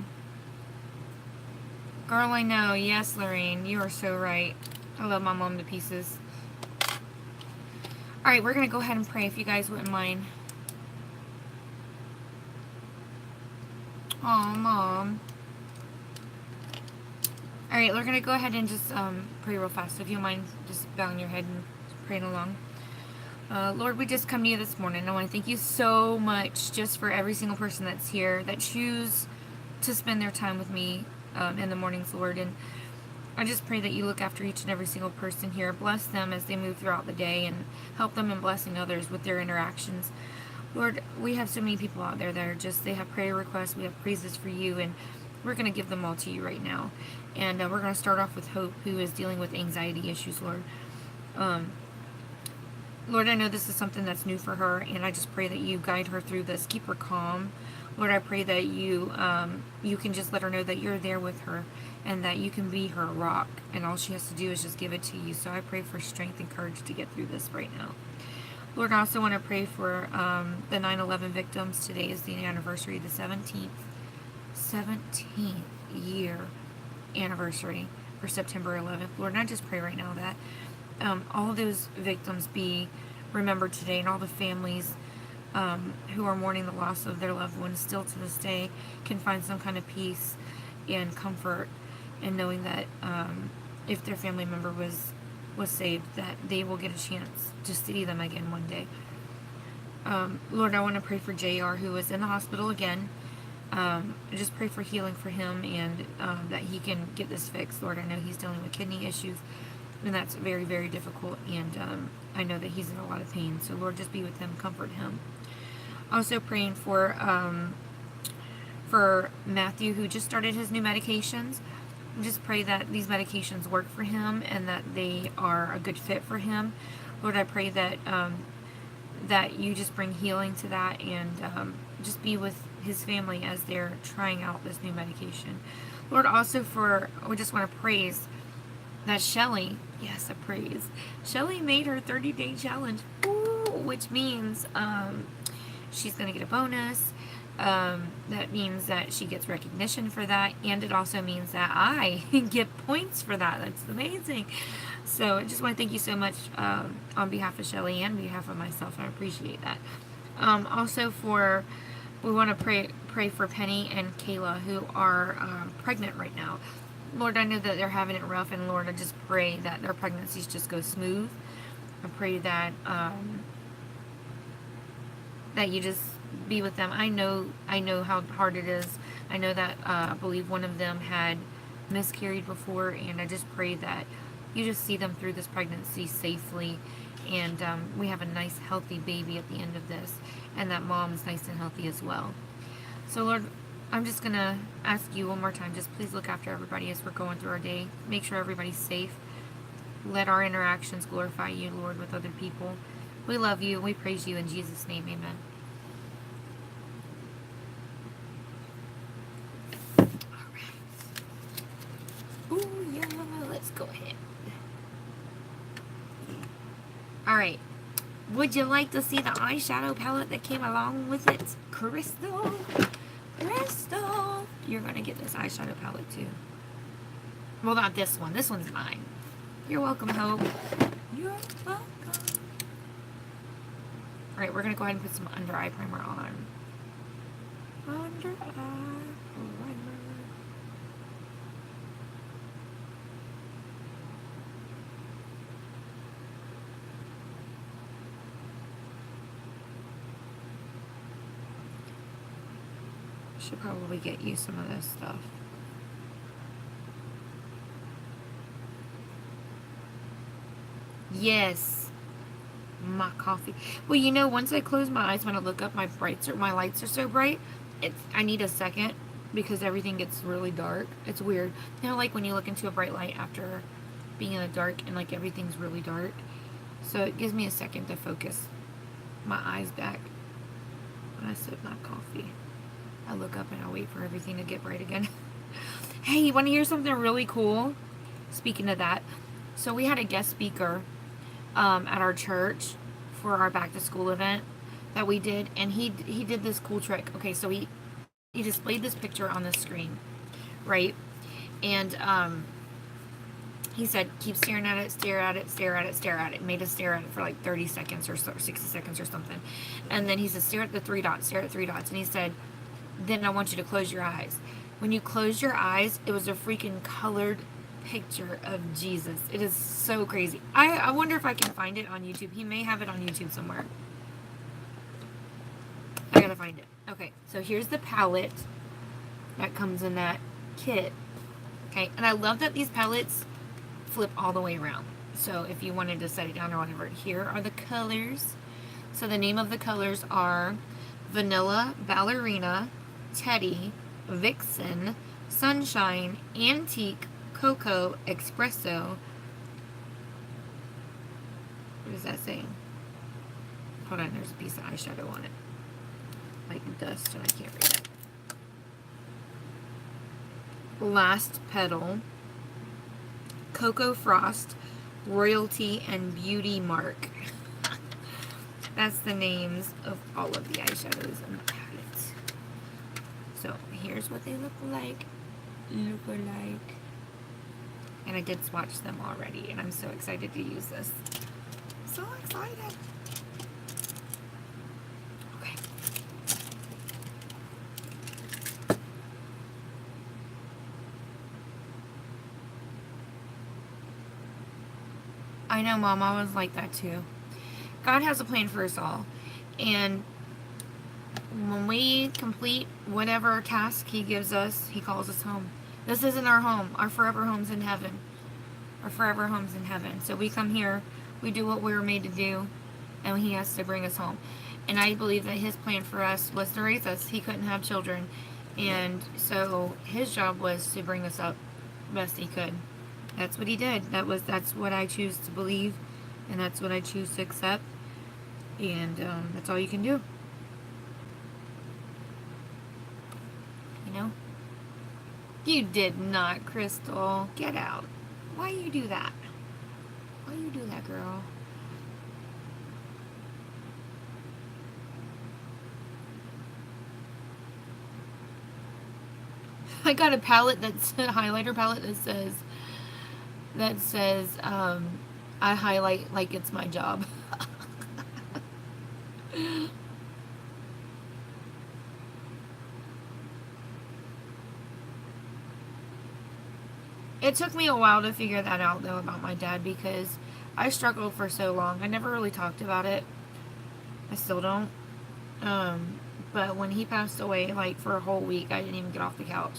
Speaker 1: Girl, I know. Yes, Lorraine. You are so right. I love my mom to pieces. Alright, we're going to go ahead and pray if you guys wouldn't mind. Oh, Mom. Alright, we're going to go ahead and just pray real fast. So if you don't mind just bowing your head and praying along. Lord, we just come to you this morning. I want to thank you so much just for every single person that's here that choose to spend their time with me in the mornings, Lord. And I just pray that you look after each and every single person here. Bless them as they move throughout the day and help them in blessing others with their interactions. Lord, we have so many people out there that are just, they have prayer requests, we have praises for you, and we're going to give them all to you right now. And we're going to start off with Hope, who is dealing with anxiety issues, Lord. Lord, I know this is something that's new for her, and I just pray that you guide her through this. Keep her calm. Lord, I pray that you can just let her know that you're there with her and that you can be her rock, and all she has to do is just give it to you. So I pray for strength and courage to get through this right now. Lord, I also want to pray for the 9/11 victims. Today is the anniversary, the 17th year anniversary for September 11th. Lord, and I just pray right now that all those victims be remembered today, and all the families who are mourning the loss of their loved ones still to this day can find some kind of peace and comfort in knowing that if their family member was saved, that they will get a chance to see them again one day. Lord, I want to pray for JR, who is in the hospital again. Just pray for healing for him and that he can get this fixed. Lord, I know he's dealing with kidney issues, and that's very, very difficult, and I know that he's in a lot of pain. So Lord, just be with him, comfort him. Also praying for Matthew, who just started his new medications. Just pray that these medications work for him and that they are a good fit for him. Lord, I pray that that you just bring healing to that, and just be with his family as they're trying out this new medication. Lord, also we just want to praise that Shelly, yes, a praise. Shelly made her 30-day challenge, which means she's going to get a bonus. That means that she gets recognition for that, and it also means that I get points for that. That's amazing. So I just want to thank you so much on behalf of Shelly and on behalf of myself. I appreciate that. Also we want to pray for Penny and Kayla, who are pregnant right now. Lord, I know that they're having it rough, and Lord, I just pray that their pregnancies just go smooth. I pray that that you just be with them. I know how hard it is. I know that I believe one of them had miscarried before, and I just pray that you just see them through this pregnancy safely, and we have a nice healthy baby at the end of this, and that mom is nice and healthy as well. So Lord, I'm just gonna ask you one more time, just please look after everybody as we're going through our day. Make sure everybody's safe. Let our interactions glorify you, Lord, with other people. We love you and we praise you in Jesus' name, amen. Ooh, yeah, let's go ahead. Alright. Would you like to see the eyeshadow palette that came along with it? Crystal. You're going to get this eyeshadow palette too. Well, not this one. This one's mine. You're welcome, Hope. You're welcome. Alright, we're going to go ahead and put some under eye primer on. Under eye primer. Should probably get you some of this stuff. Yes. My coffee. Well, you know, once I close my eyes, when I look up, my lights are so bright. I need a second because everything gets really dark. It's weird. You know, like when you look into a bright light after being in the dark and like everything's really dark. So it gives me a second to focus my eyes back when I sip my coffee. I look up and I wait for everything to get bright again. Hey, you want to hear something really cool? Speaking of that, so we had a guest speaker at our church for our back to school event that we did, and he did this cool trick. Okay, so he displayed this picture on the screen, right? And he said, keep staring at it, stare at it, stare at it, stare at it. Made us stare at it for like 30 seconds or so, 60 seconds or something. And then he said, stare at the 3 dots, stare at 3 dots. And he said, then I want you to close your eyes. When you close your eyes, it was a freaking colored picture of Jesus. It is so crazy. I wonder if I can find it on YouTube. He may have it on YouTube somewhere. I gotta find it. Okay, so here's the palette that comes in that kit. Okay, and I love that these palettes flip all the way around. So if you wanted to set it down or whatever, here are the colors. So the name of the colors are Vanilla, Ballerina, Teddy, Vixen, Sunshine, Antique, Cocoa, Espresso. What is that saying? Hold on, there's a piece of eyeshadow on it. Like dust, and I can't read it. Last Petal, Cocoa Frost, Royalty, and Beauty Mark. That's the names of all of the eyeshadows in the palette. So here's what they look like. And I did swatch them already, and I'm so excited to use this. So excited. Okay. I know, Mom, I was like that too. God has a plan for us all. And when we complete whatever task He gives us, He calls us home. This isn't our home. Our forever home's in heaven. Our forever home's in heaven. So we come here, we do what we were made to do, and He has to bring us home. And I believe that His plan for us was to raise us. He couldn't have children. And so His job was to bring us up best He could. That's what He did. That's what I choose to believe, and that's what I choose to accept. And that's all you can do. You know? You did not, Crystal. Get out. Why you do that? Why you do that, girl? I got a palette that's a highlighter palette that says I highlight like it's my job. It took me a while to figure that out, though, about my dad, because I struggled for so long. I never really talked about it. I still don't. But when he passed away, like, for a whole week, I didn't even get off the couch.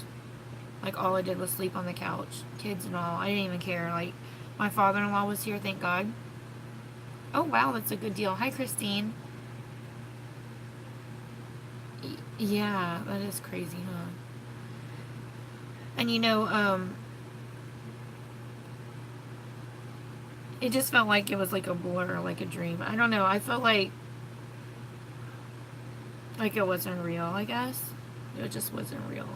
Speaker 1: Like, all I did was sleep on the couch. Kids and all. I didn't even care. Like, my father-in-law was here, thank God. Oh, wow, that's a good deal. Hi, Christine. Yeah, that is crazy, huh? And, you know, it just felt like it was like a blur, like a dream. I don't know. I felt like it wasn't real, I guess. It just wasn't real.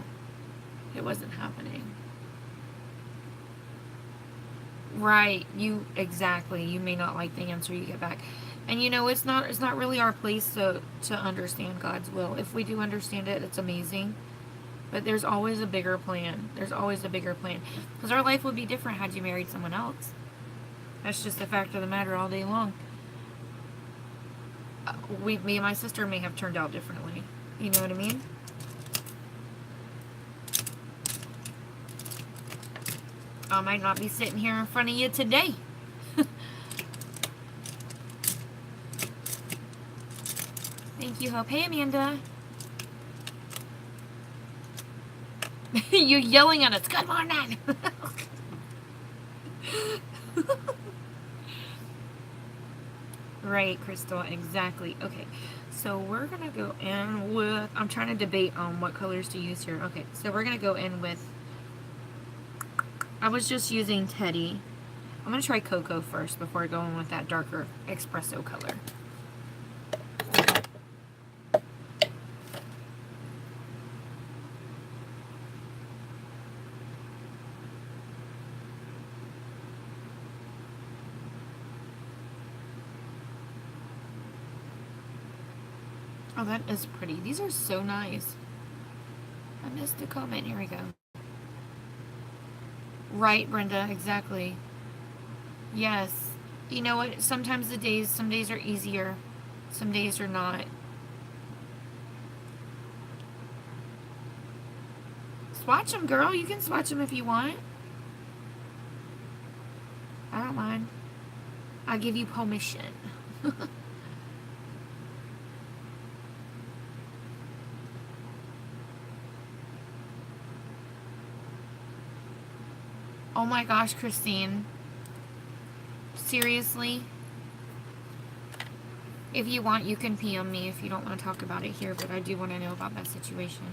Speaker 1: It wasn't happening. Right. Exactly. You may not like the answer you get back. And you know, it's not really our place to understand God's will. If we do understand it, it's amazing. But there's always a bigger plan. There's always a bigger plan. Because our life would be different had you married someone else. That's just the fact of the matter all day long. Me and my sister may have turned out differently. You know what I mean? I might not be sitting here in front of you today. Thank you, Hope. Hey, Amanda. You yelling at us. Good morning. Right, Crystal, exactly. Okay, so we're gonna go in with, I'm trying to debate on what colors to use here. Okay, so we're gonna go in with, I was just using Teddy. I'm gonna try Cocoa first before going with that darker espresso color. Oh, that is pretty. These are so nice. I missed a comment. Here we go. Right, Brenda, exactly. Yes. You know what? Sometimes some days are easier. Some days are not. Swatch them, girl. You can swatch them if you want. I don't mind. I'll give you permission. Oh my gosh, Christine. Seriously? If you want, you can PM me if you don't want to talk about it here, but I do want to know about that situation.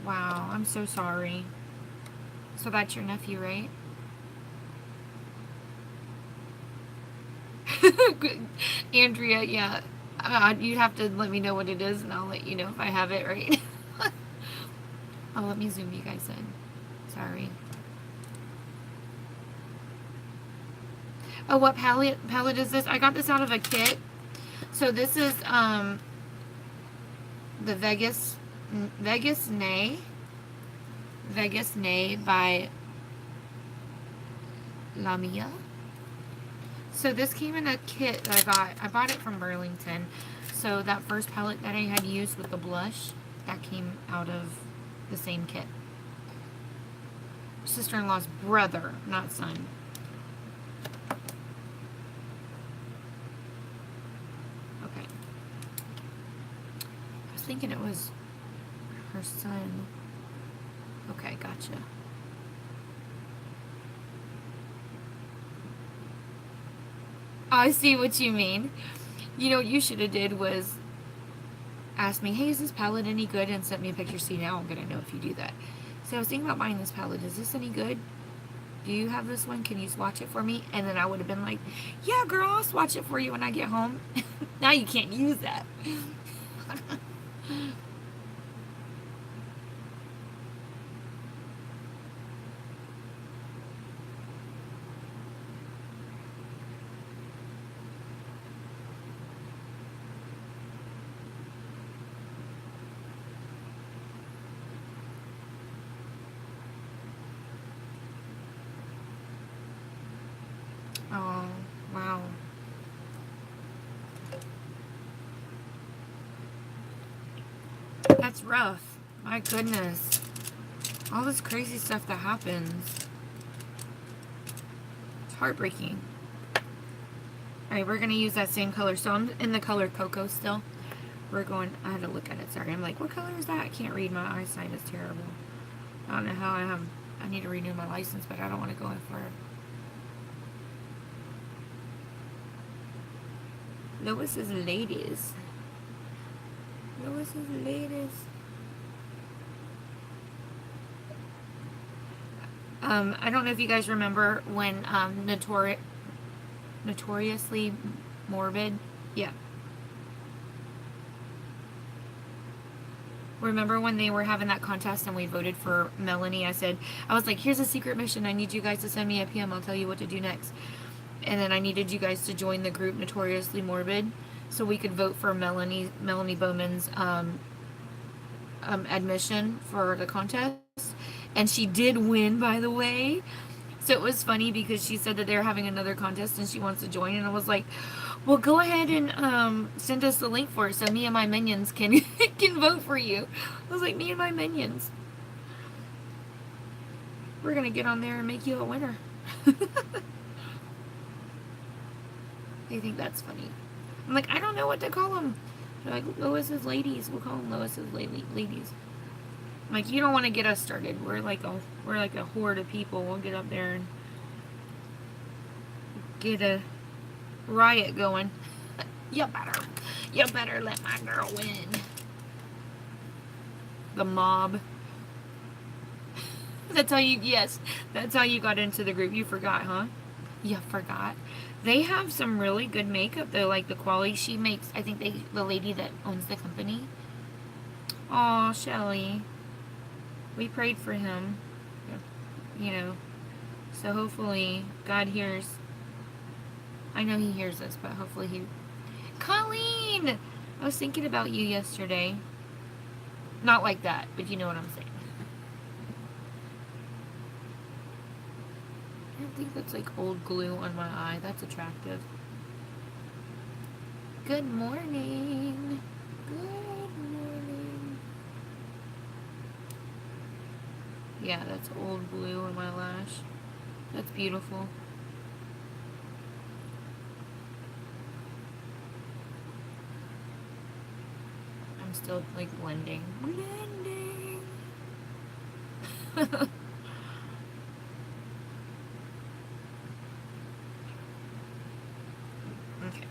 Speaker 1: Wow, I'm so sorry. So that's your nephew, right? Andrea, yeah. You'd have to let me know what it is, and I'll let you know if I have it right. Oh, let me zoom you guys in. Sorry. Oh, what palette is this? I got this out of a kit. So this is the Vegas Nay by Lamia. So this came in a kit that I got. I bought it from Burlington. So that first palette that I had used with the blush, that came out of the same kit. Sister-in-law's brother, not son. Okay. I was thinking it was her son. Okay, gotcha. I see what you mean. You know what you should have did was ask me, hey, is this palette any good? And sent me a picture. See, now I'm going to know if you do that. So I was thinking about buying this palette. Is this any good? Do you have this one? Can you swatch it for me? And then I would have been like, yeah, girl, I'll swatch it for you when I get home. Now you can't use that. Oh, wow. That's rough. My goodness. All this crazy stuff that happens. It's heartbreaking. Alright, we're going to use that same color. So I'm in the color Cocoa still. We're going, I had to look at it, sorry. I'm like, what color is that? I can't read. My eyesight is terrible. I don't know how I need to renew my license, but I don't want to go in for it. Lois's Ladies. Lois's Ladies. I don't know if you guys remember when Notoriously Morbid. Yeah. Remember when they were having that contest and we voted for Melanie? I was like, here's a secret mission. I need you guys to send me a PM. I'll tell you what to do next. And then I needed you guys to join the group Notoriously Morbid so we could vote for Melanie Bowman's admission for the contest. And she did win, by the way. So it was funny because she said that they're having another contest and she wants to join. And I was like, well, go ahead and send us the link for it so me and my minions can can vote for you. I was like, me and my minions. We're gonna get on there and make you a winner. They think that's funny. I'm like, I don't know what to call them. They're like, Lois's ladies. We'll call them Lois's ladies. I'm like, you don't want to get us started. We're like a horde of people. We'll get up there and get a riot going. You better let my girl win. The mob. That's how you got into the group. You forgot, huh? You forgot. They have some really good makeup though, like the quality she makes. I think the lady that owns the company. Aw, Shelly. We prayed for him. You know. So hopefully God hears. I know he hears us, but hopefully he... Colleen! I was thinking about you yesterday. Not like that, but you know what I'm saying. I think that's like old glue on my eye. That's attractive. Good morning. Good morning. Yeah, that's old glue on my lash. That's beautiful. I'm still like blending. Okay.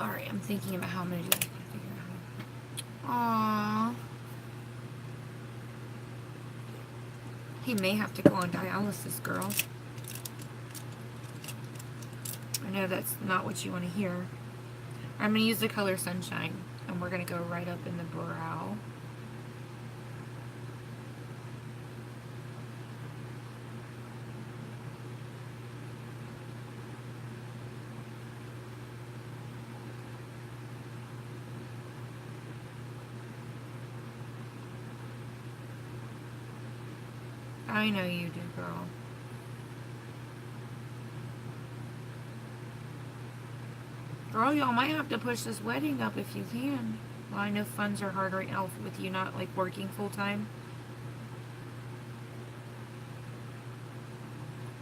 Speaker 1: Alright, I'm thinking about how I'm gonna do it. Aww. He may have to go on dialysis, girl. I know that's not what you want to hear. I'm going to use the color Sunshine, and we're going to go right up in the brow. I know you do, girl. Girl, y'all might have to push this wedding up if you can. Well, I know funds are hard right now with you not, like, working full-time.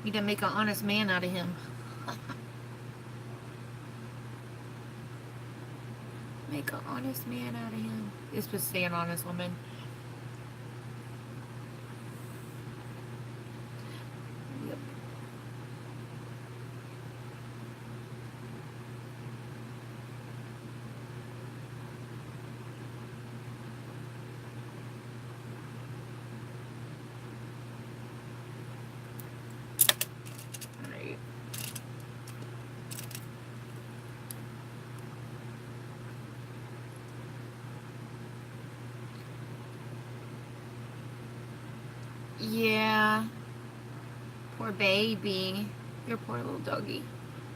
Speaker 1: Need to make an honest man out of him. Make an honest man out of him. You're supposed to say an honest woman. Yep. Alright. Yeah. Poor baby. Your poor little doggy.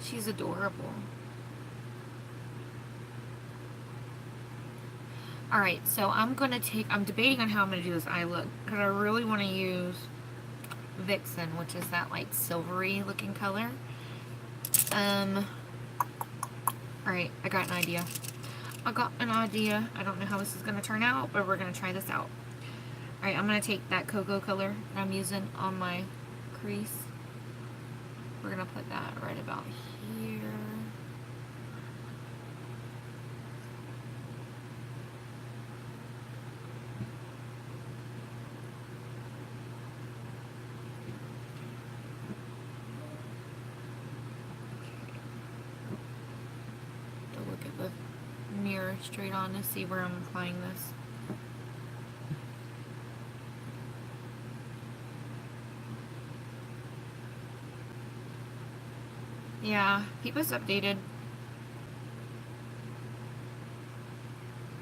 Speaker 1: She's adorable. Alright, so I'm debating on how I'm going to do this eye look. Because I really want to use Vixen, which is that, like, silvery looking color. Alright, I got an idea. I don't know how this is going to turn out, but we're going to try this out. Alright, I'm going to take that cocoa color that I'm using on my crease. We're going to put that right about here. To look at the mirror straight on to see where I'm applying this. Yeah, keep us updated.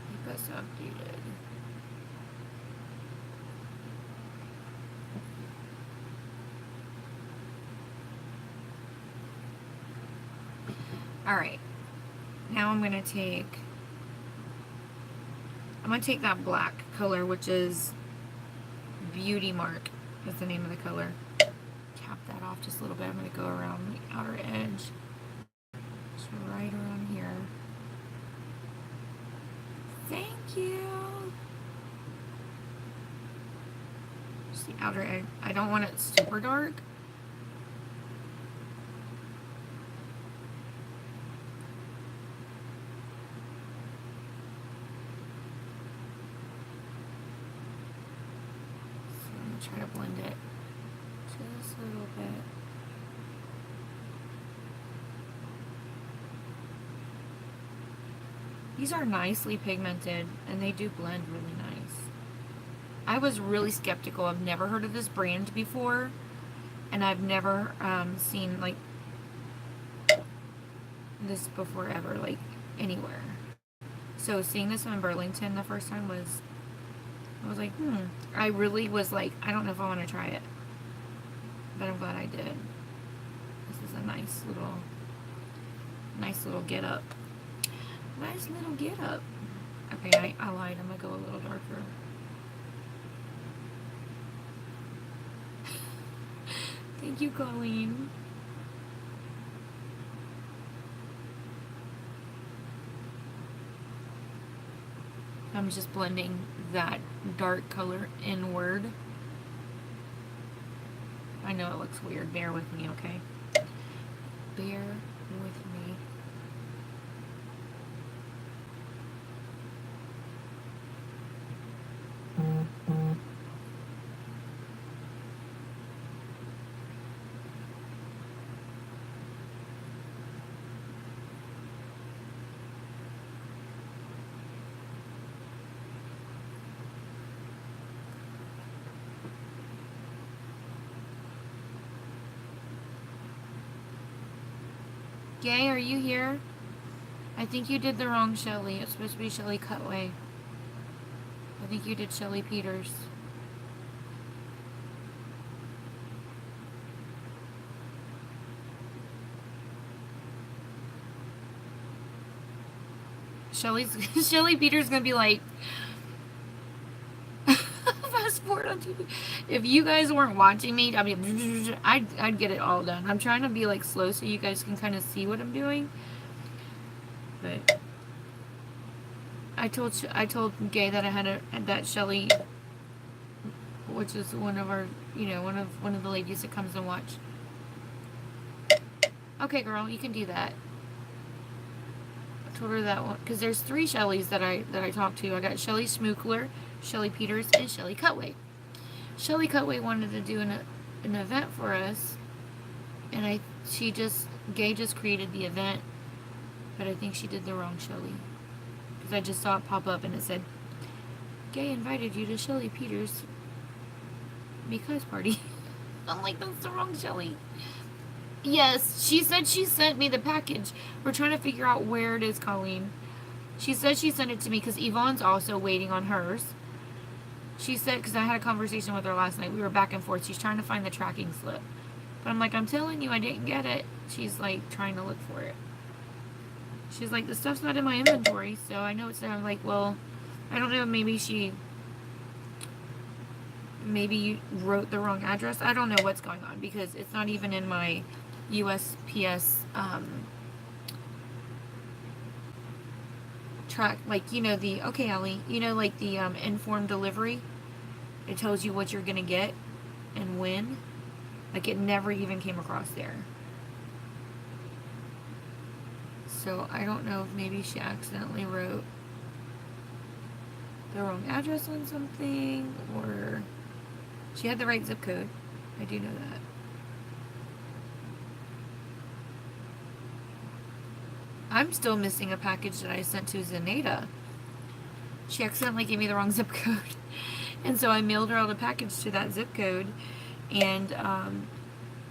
Speaker 1: Keep us updated. Alright. Now I'm going to take that black color, which is Beauty Mark is the name of the color. Tap that off just a little bit. I'm going to go around the outer edge. Just right around here. Thank you. Just the outer edge. I don't want it super dark. So I'm going to try to blend it just a little bit. These are nicely pigmented, and they do blend really nice. I was really skeptical. I've never heard of this brand before, and I've never seen like this before ever, like anywhere. So seeing this one in Burlington the first time was, I was like, I really was like, I don't know if I want to try it, but I'm glad I did. This is a nice little get up. Nice little get up. Okay, I lied. I'm gonna go a little darker. Thank you, Colleen. I'm just blending that dark color inward. I know it looks weird. Bear with me, okay? Bear with me. Gay, are you here? I think you did the wrong Shelly. It's supposed to be Shelly Cutway. I think you did Shelly Peters. Shelly Peters gonna be like, fast forward on TV. If you guys weren't watching me, I mean, I'd get it all done. I'm trying to be like slow so you guys can kind of see what I'm doing. But I told Gay that I had that Shelly, which is one of our, one of the ladies that comes and watch. Okay, girl, you can do that. I told her that one because there's 3 Shellys that I talked to. I got Shelly Schmookler, Shelly Peters, and Shelly Cutway. Shelly Cutway wanted to do an event for us, and Gay just created the event, but I think she did the wrong Shelly. Because I just saw it pop up and it said, Gay invited you to Shelly Peters' because party. I'm like, that's the wrong Shelly. Yes, she said she sent me the package. We're trying to figure out where it is, Colleen. She said she sent it to me because Yvonne's also waiting on hers. She said, because I had a conversation with her last night. We were back and forth. She's trying to find the tracking slip. But I'm like, I'm telling you, I didn't get it. She's like, trying to look for it. She's like, the stuff's not in my inventory, so I know it's there. I'm like, well, I don't know, maybe you wrote the wrong address. I don't know what's going on because it's not even in my USPS track, like, okay, Allie, like the informed delivery. It tells you what you're gonna get and when. Like, it never even came across there. So I don't know if maybe she accidentally wrote the wrong address on something, or she had the right zip code. I do know that. I'm still missing a package that I sent to Zenaida. She accidentally gave me the wrong zip code. And so I mailed her out a package to that zip code, and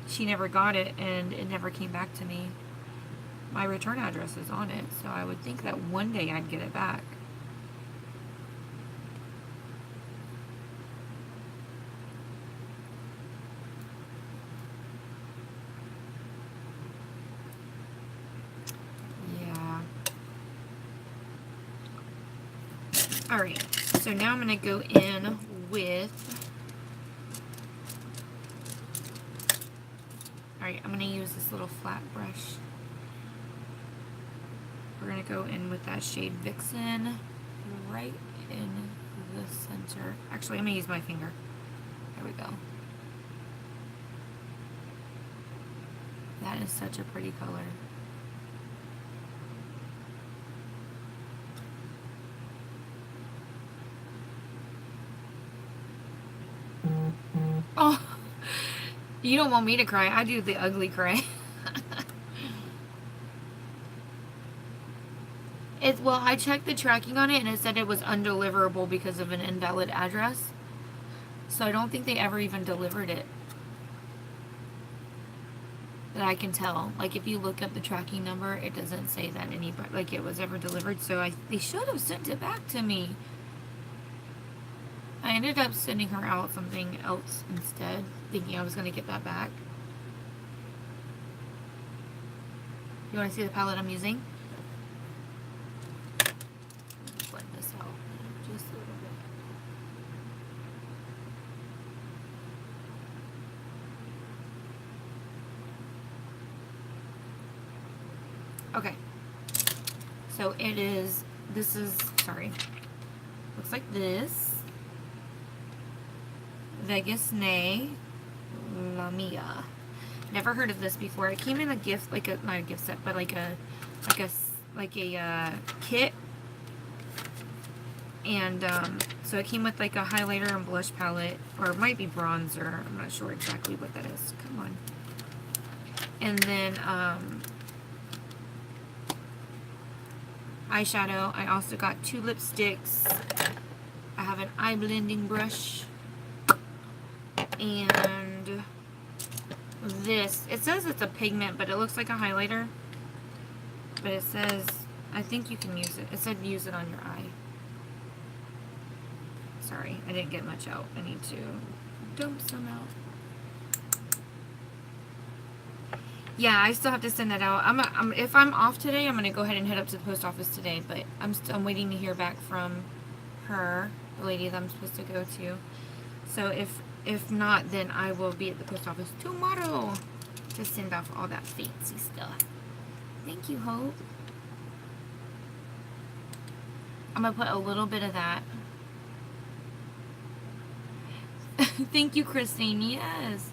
Speaker 1: she never got it, and it never came back to me. My return address is on it, so I would think that one day I'd get it back. Yeah. Alright, so now I'm going to go in with... Alright, I'm going to use this little flat brush. We're going to go in with that shade Vixen right in the center. Actually, I'm going to use my finger. There we go. That is such a pretty color. Oh, you don't want me to cry. I do the ugly cry. Well, I checked the tracking on it and it said it was undeliverable because of an invalid address. So I don't think they ever even delivered it. That I can tell. Like if you look up the tracking number, it doesn't say that anybody like it was ever delivered. So they should have sent it back to me. I ended up sending her out something else instead, thinking I was gonna get that back. You want to see the palette I'm using? Just blend this out just a little bit. Okay. So it is, sorry. Looks like this. Vegas Nay Lamia. Never heard of this before. It came in a gift, not a gift set, but like a kit. And so it came with like a highlighter and blush palette, or it might be bronzer. I'm not sure exactly what that is. Come on. And then eyeshadow. I also got 2 lipsticks. I have an eye blending brush. And this, it says it's a pigment, but it looks like a highlighter. But it says, I think you can use it. It said use it on your eye. Sorry, I didn't get much out. I need to dump some out. Yeah, I still have to send that out. If I'm off today, I'm gonna go ahead and head up to the post office today. But I'm waiting to hear back from her, the lady that I'm supposed to go to. So if not, then I will be at the post office tomorrow to send off all that fancy stuff. Thank you, Hope. I'm gonna put a little bit of that. Thank you, Christine. Yes.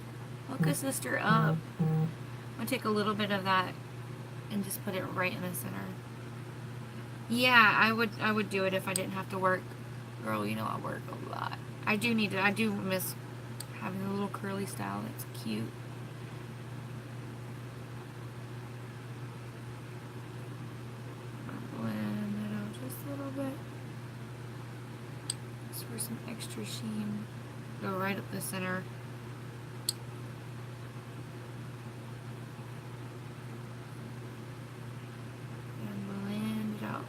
Speaker 1: Hook a sister up. I'm gonna take a little bit of that and just put it right in the center. Yeah, I would do it if I didn't have to work. Girl, you know I work a lot. I do miss having a little curly style. That's cute. I'll blend it out just a little bit. Just for some extra sheen. Go right up the center. And blend it out.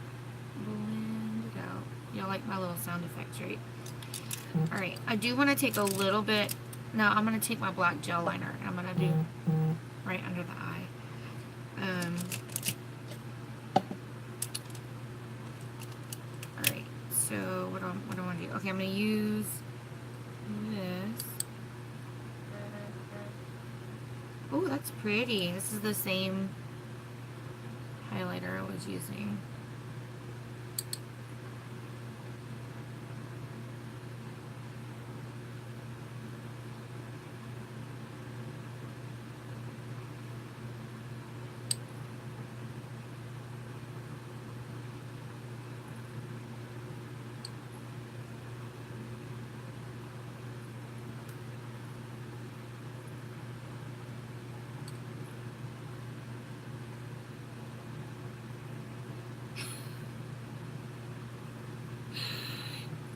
Speaker 1: Blend it out. Y'all like my little sound effects, right? Alright, I do want to take a little bit. Now I'm going to take my black gel liner and I'm going to do right under the eye. Alright, so what do I want to do? Okay, I'm going to use this. Oh, that's pretty. This is the same highlighter I was using.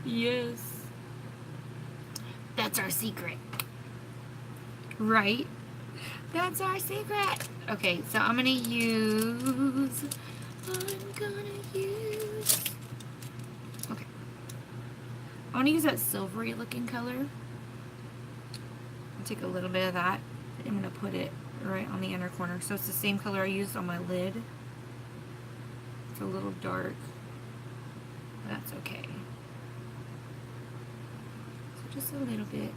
Speaker 1: Yes. That's our secret. Right? That's our secret. Okay, so I'm gonna use... Okay. I want to use that silvery looking color. I'll take a little bit of that. I'm gonna put it right on the inner corner. So it's the same color I used on my lid. It's a little dark. But that's okay. Just a little bit.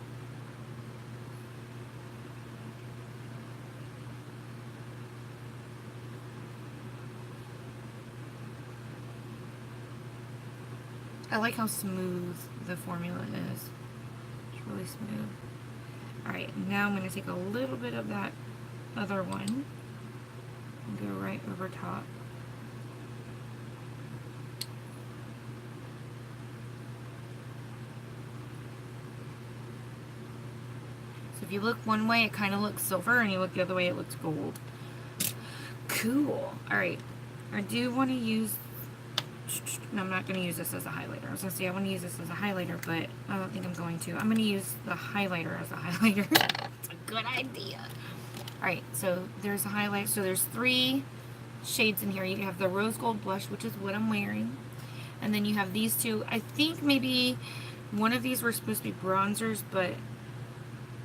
Speaker 1: I like how smooth the formula is. It's really smooth. Alright, now I'm going to take a little bit of that other one and go right over top. So if you look one way, it kind of looks silver, and you look the other way, it looks gold. Cool. Alright, I do want to use... No, I'm not going to use this as a highlighter. I was going to say I want to use this as a highlighter, but I don't think I'm going to. I'm going to use the highlighter as a highlighter. That's a good idea. Alright, so there's a highlight. So there's 3 shades in here. You have the rose gold blush, which is what I'm wearing. And then you have these 2. I think maybe one of these were supposed to be bronzers, but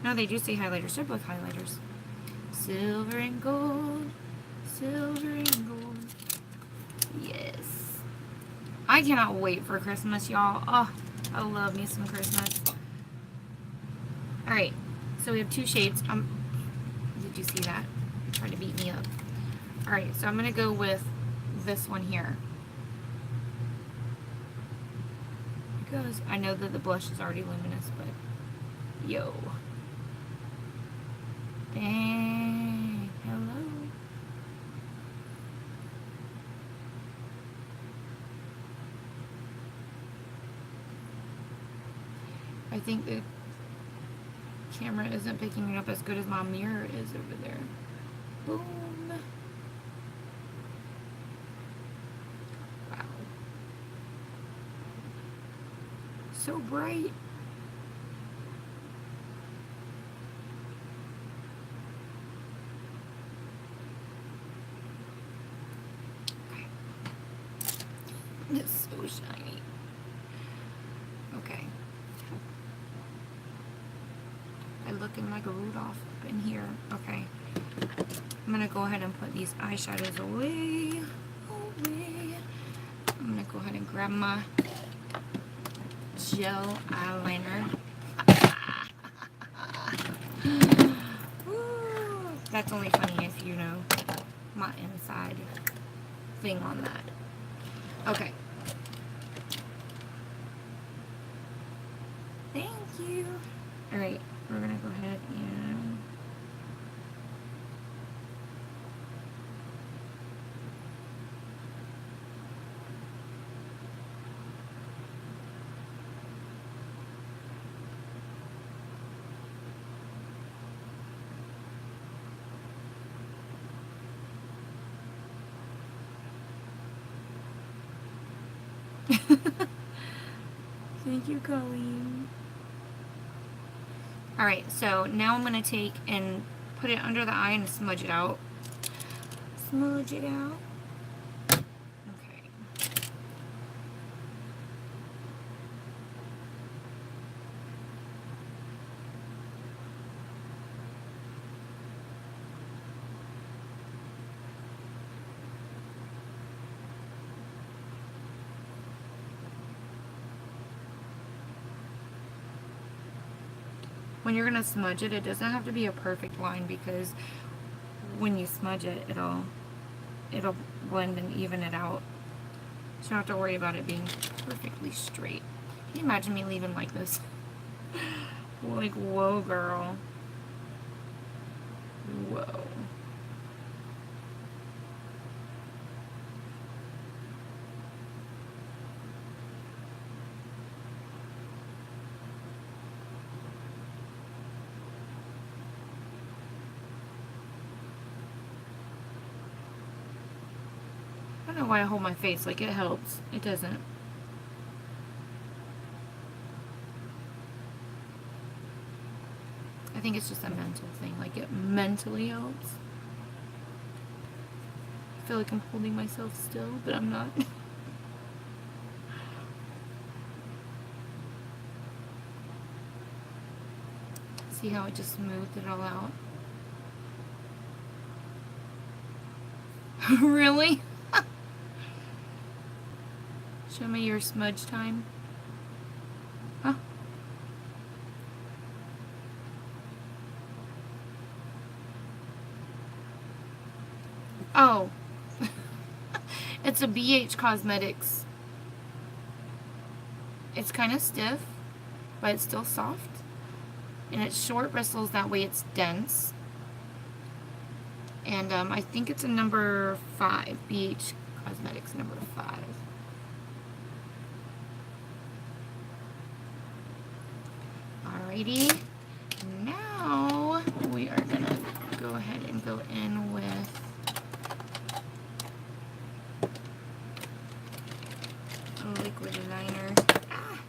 Speaker 1: no, they do say highlighters. They're both highlighters. Silver and gold. Silver and gold. Yes. I cannot wait for Christmas, y'all. Oh, I love me some Christmas. Alright, so we have 2 shades. Did you see that? Trying to beat me up. Alright, so I'm going to go with this one here. Because I know that the blush is already luminous, but yo. Dang. Hello. I think the camera isn't picking it up as good as my mirror is over there. Boom. Wow. So bright. Okay. It's so shiny. Okay. Looking like a Rudolph up in here. Okay. I'm gonna go ahead and put these eyeshadows away. I'm gonna go ahead and grab my gel eyeliner. That's only funny if you know my inside thing on that. Okay. Thank you. Alright. We're going to go ahead and thank you, Colleen. Alright, so now I'm going to take and put it under the eye and smudge it out. Smudge it out. Okay. When you're going to smudge it, it doesn't have to be a perfect line, because when you smudge it, it'll blend and even it out. So you don't have to worry about it being perfectly straight. Can you imagine me leaving like this? Like, whoa, girl. Whoa. I don't know why I hold my face, like it helps. It doesn't. I think it's just a mental thing, like it mentally helps. I feel like I'm holding myself still, but I'm not. See how it just smoothed it all out? Really? Show me your smudge time. Huh? Oh. It's a BH Cosmetics. It's kind of stiff, but it's still soft. And it's short bristles, that way it's dense. And I think it's a number 5, BH Cosmetics number 5. Alrighty, now we are gonna go ahead and go in with a liquid liner. Ah.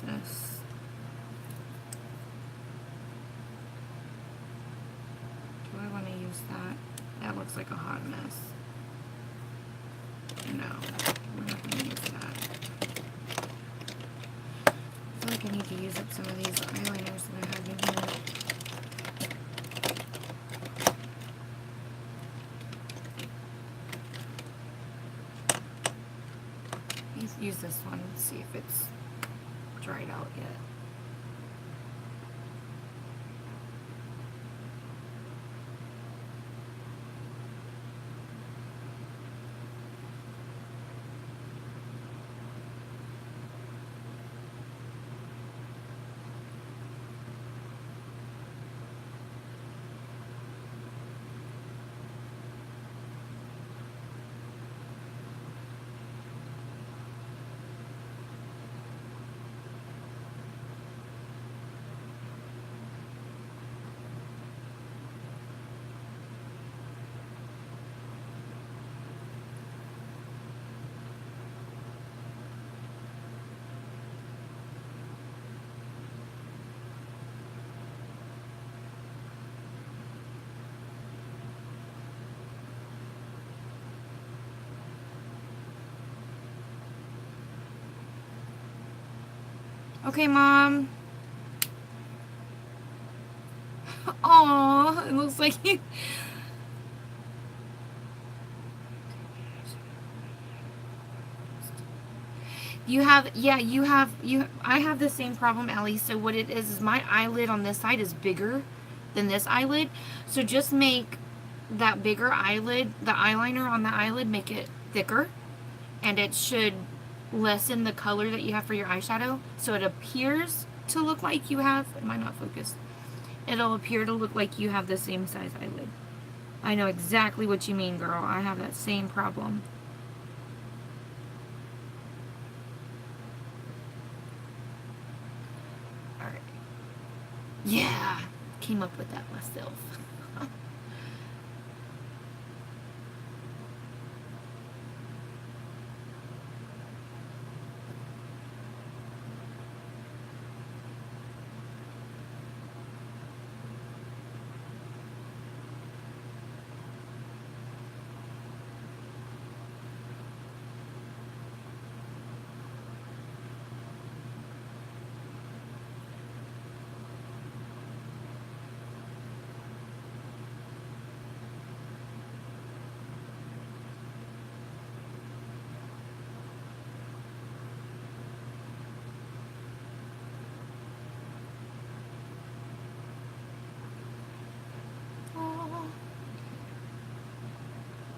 Speaker 1: This. Do I want to use that? That looks like a hot mess. No, we're not going to use that. I feel like I need to use up some of these eyeliners that I have in here. Let's use this one and see if it's dried out yet. Okay, Mom. Oh, it looks like you. You have, yeah, I have the same problem, Ellie. So what it is my eyelid on this side is bigger than this eyelid. So just make that bigger eyelid, the eyeliner on the eyelid, make it thicker. And it should lessen the color that you have for your eyeshadow. So it appears to look like you have, am I not focused? It'll appear to look like you have the same size eyelid. I know exactly what you mean, girl. I have that same problem. Alright. Yeah! Came up with that myself.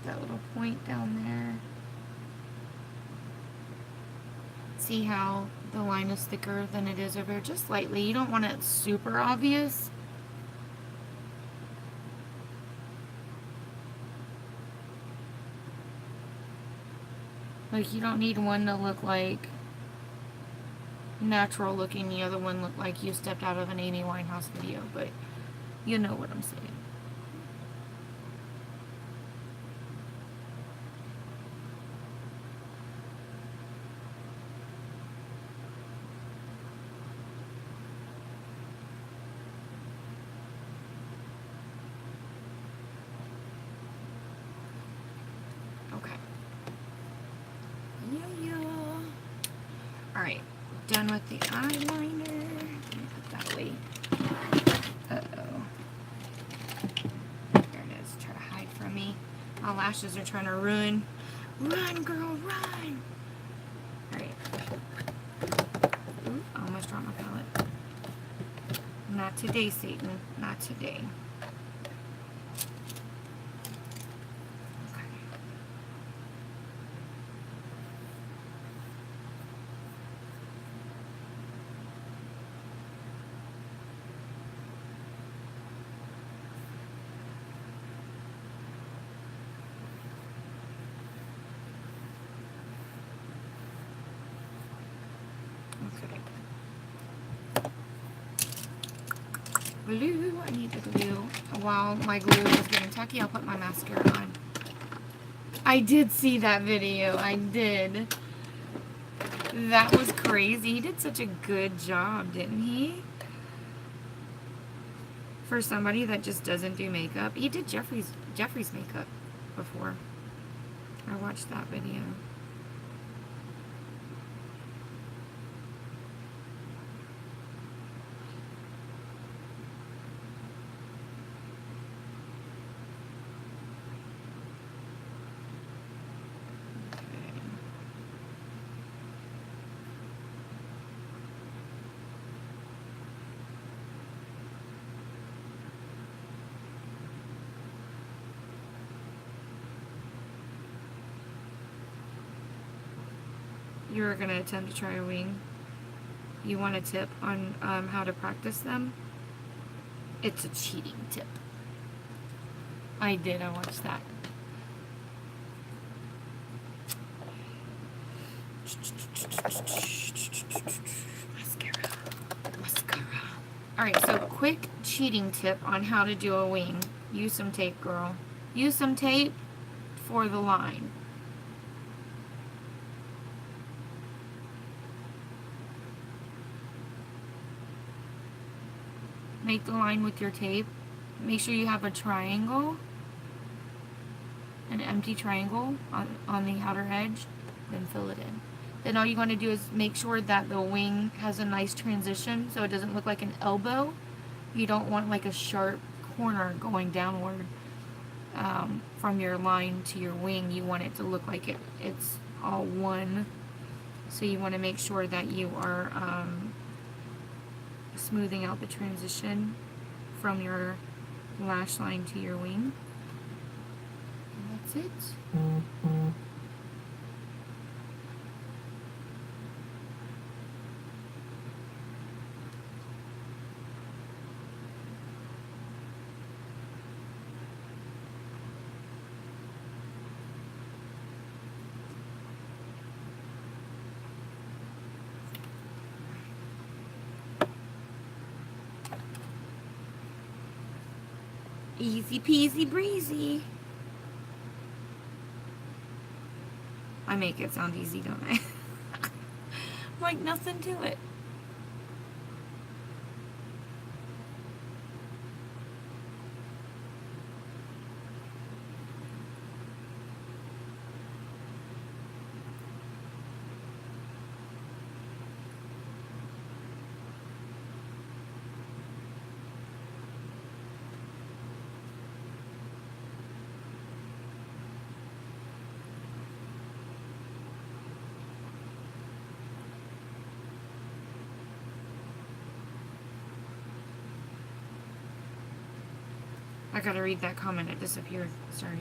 Speaker 1: That little point down there. See how the line is thicker than it is over here? Just slightly. You don't want it super obvious. Like, you don't need one to look like natural looking, the other one look like you stepped out of an Amy Winehouse video, but you know what I'm saying. Alright, done with the eyeliner. Put that away. Uh-oh. There it is. Try to hide from me. My lashes are trying to ruin. Run, girl, run! Alright. Ooh, I almost dropped my palette. Not today, Satan. Not today. Glue. I need the glue. While my glue is getting tacky, I'll put my mascara on. I did see that video. I did. That was crazy. He did such a good job, didn't he? For somebody that just doesn't do makeup. He did Jeffrey's makeup before. I watched that video. You're going to attempt to try a wing. You want a tip on how to practice them? It's a cheating tip. I watched that. Mascara. Alright, so quick cheating tip on how to do a wing. Use some tape, girl. Use some tape for the line. Make the line with your tape. Make sure you have a triangle, an empty triangle on the outer edge, then fill it in. Then all you're going to do is make sure that the wing has a nice transition so it doesn't look like an elbow. You don't want like a sharp corner going downward from your line to your wing. You want it to look like it's all one. So you want to make sure that you are smoothing out the transition from your lash line to your wing. And that's it. Easy peasy breezy. I make it sound easy, don't I? Like nothing to it. I gotta read that comment, it disappeared. Sorry.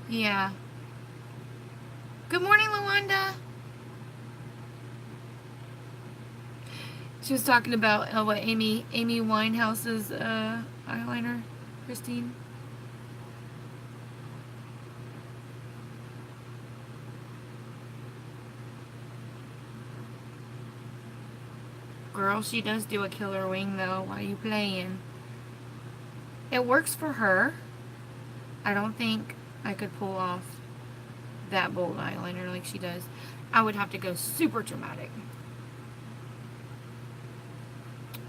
Speaker 1: Yeah. Good morning, Luanda. She was talking about what Amy Winehouse's eyeliner. Christine. Girl, she does do a killer wing though. Why are you playing? It works for her. I don't think I could pull off that bold eyeliner like she does. I would have to go super dramatic.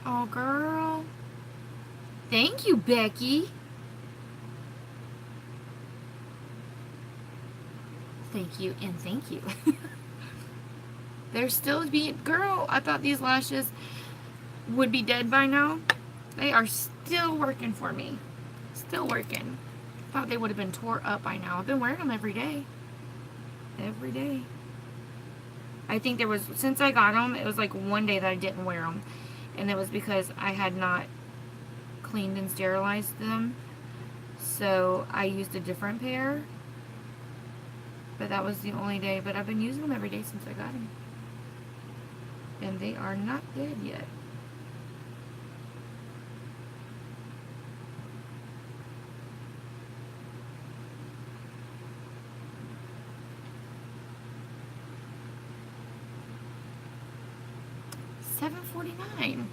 Speaker 1: Oh, girl. Thank you, Becky. Thank you and thank you. They're still being... Girl, I thought these lashes would be dead by now. They are still working for me. Still working. Thought they would have been tore up by now. I've been wearing them every day. Every day. I think there was... Since I got them, it was like one day that I didn't wear them. And it was because I had not cleaned and sterilized them, so I used a different pair, but that was the only day. But I've been using them every day since I got them, and they are not dead yet. $7.49.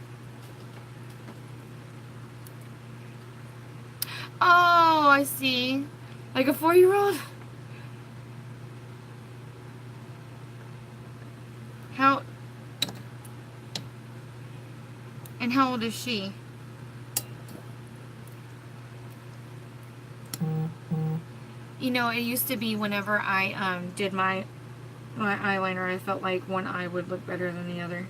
Speaker 1: Oh, I see. Like a 4-year-old? How... And how old is she? You know, it used to be whenever I did my eyeliner, I felt like one eye would look better than the other.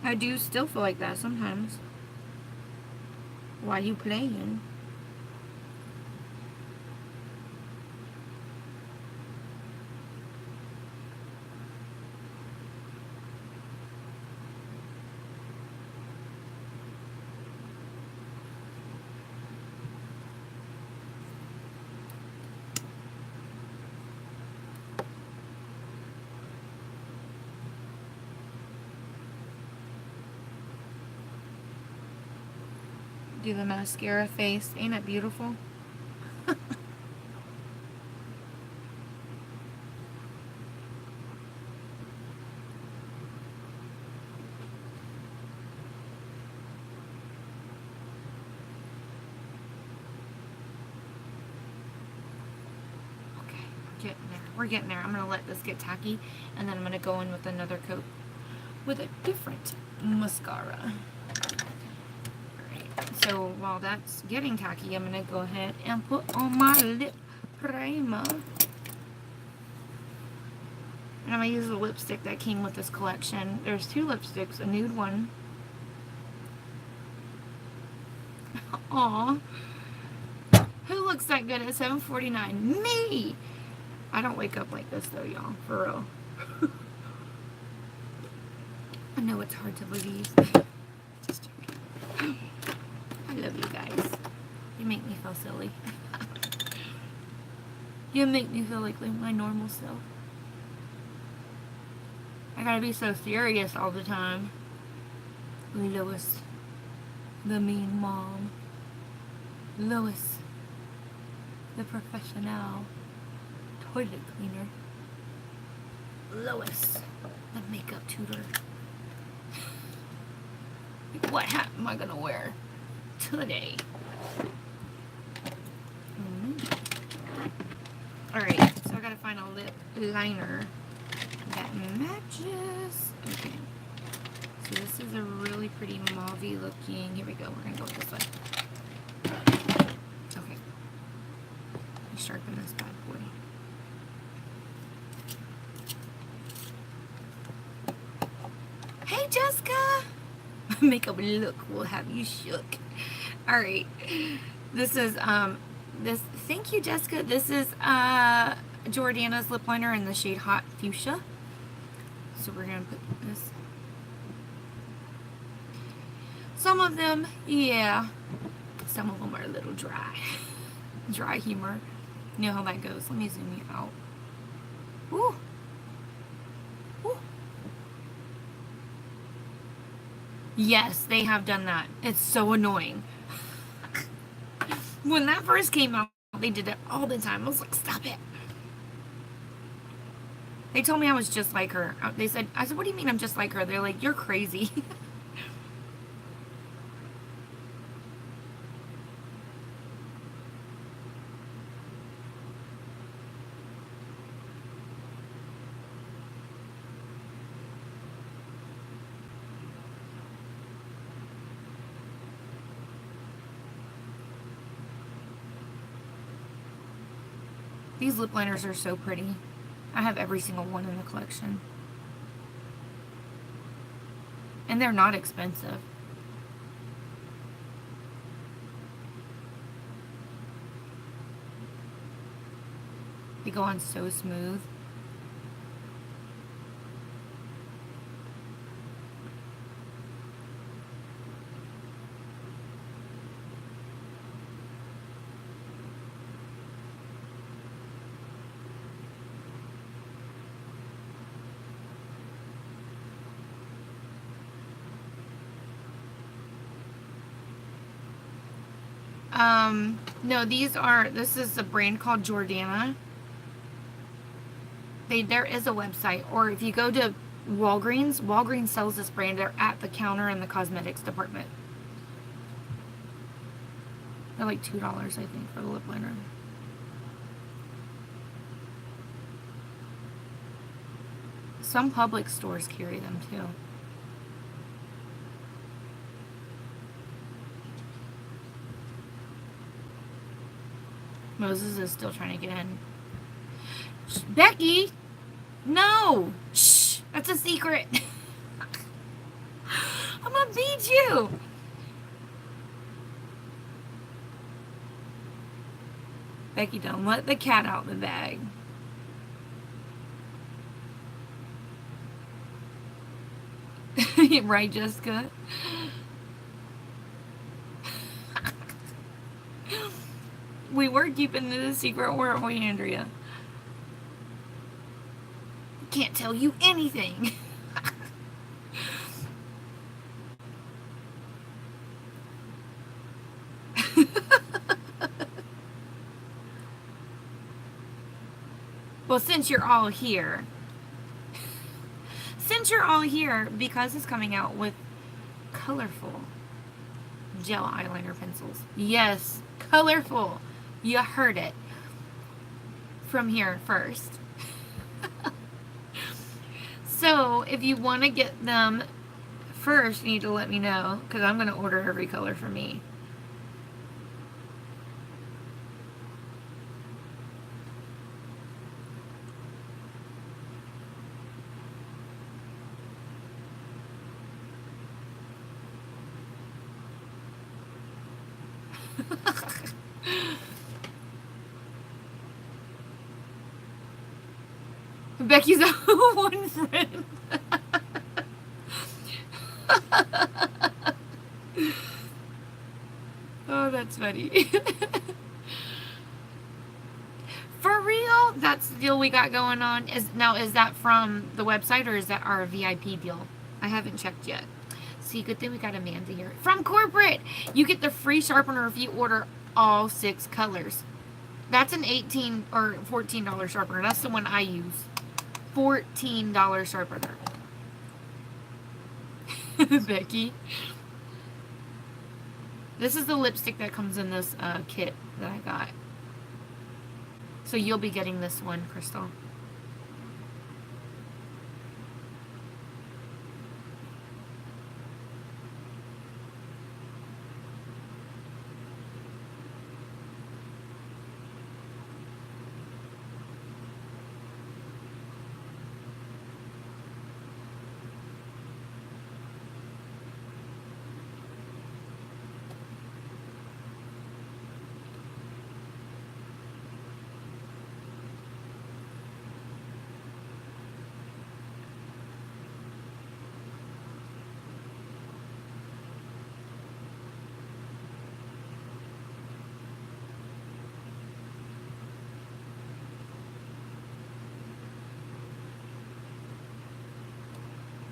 Speaker 1: I do still feel like that sometimes. Why you playing? Do the mascara face. Ain't it beautiful? We're getting there. I'm going to let this get tacky, and then I'm going to go in with another coat with a different mascara. Alright, so while that's getting tacky, I'm going to go ahead and put on my lip primer. And I'm going to use the lipstick that came with this collection. There's 2 lipsticks, a nude one. Aww. Who looks that good at $7.49? Me! I don't wake up like this though, y'all. For real. I know it's hard to believe. Just joking. I love you guys. You make me feel silly. You make me feel like my normal self. I gotta be so serious all the time. Lois, the mean mom. Lois, the professional toilet cleaner. Lois, the makeup tutor. What hat am I gonna wear today? Alright, so I gotta find a lip liner that matches. Okay. So this is a really pretty mauve-y looking. Here we go. We're gonna go with this one. Okay. Let me sharpen this bad boy. Hey, Jessica! Makeup look will have you shook. Alright. This is, thank you, Jessica. This is, Jordana's lip liner in the shade Hot Fuchsia. So we're gonna put this. Some of them, yeah. Some of them are a little dry. Dry humor. You know how that goes. Let me zoom you out. Woo! Woo! Yes, they have done that. It's so annoying. When that first came out, they did it all the time. I was like, stop it. They told me I was just like her. I said, what do you mean I'm just like her? They're like, you're crazy. These lip liners are so pretty. I have every single one in the collection. And they're not expensive. They go on so smooth. No, this is a brand called Jordana. There is a website, or if you go to Walgreens sells this brand. They're at the counter in the cosmetics department. They're like $2, I think, for the lip liner. Some Publix stores carry them too. Moses is still trying to get in. Shh, Becky! No! Shh! That's a secret! I'm gonna beat you! Becky, don't let the cat out the bag. Right, Jessica? We were keeping it a secret, weren't we, Andrea? Can't tell you anything. Well, since you're all here, because it's coming out with colorful gel eyeliner pencils. Yes, colorful. You heard it from here first. So, if you want to get them first, you need to let me know, because I'm going to order every color for me. Becky's one friend. Oh, that's funny. For real? That's the deal we got going on. Is that from the website, or is that our VIP deal? I haven't checked yet. See, good thing we got Amanda here. From corporate, you get the free sharpener if you order all 6 colors. That's an $18 or $14 sharpener. That's the one I use. $14 sharpener. Becky. This is the lipstick that comes in this kit that I got. So you'll be getting this one, Crystal.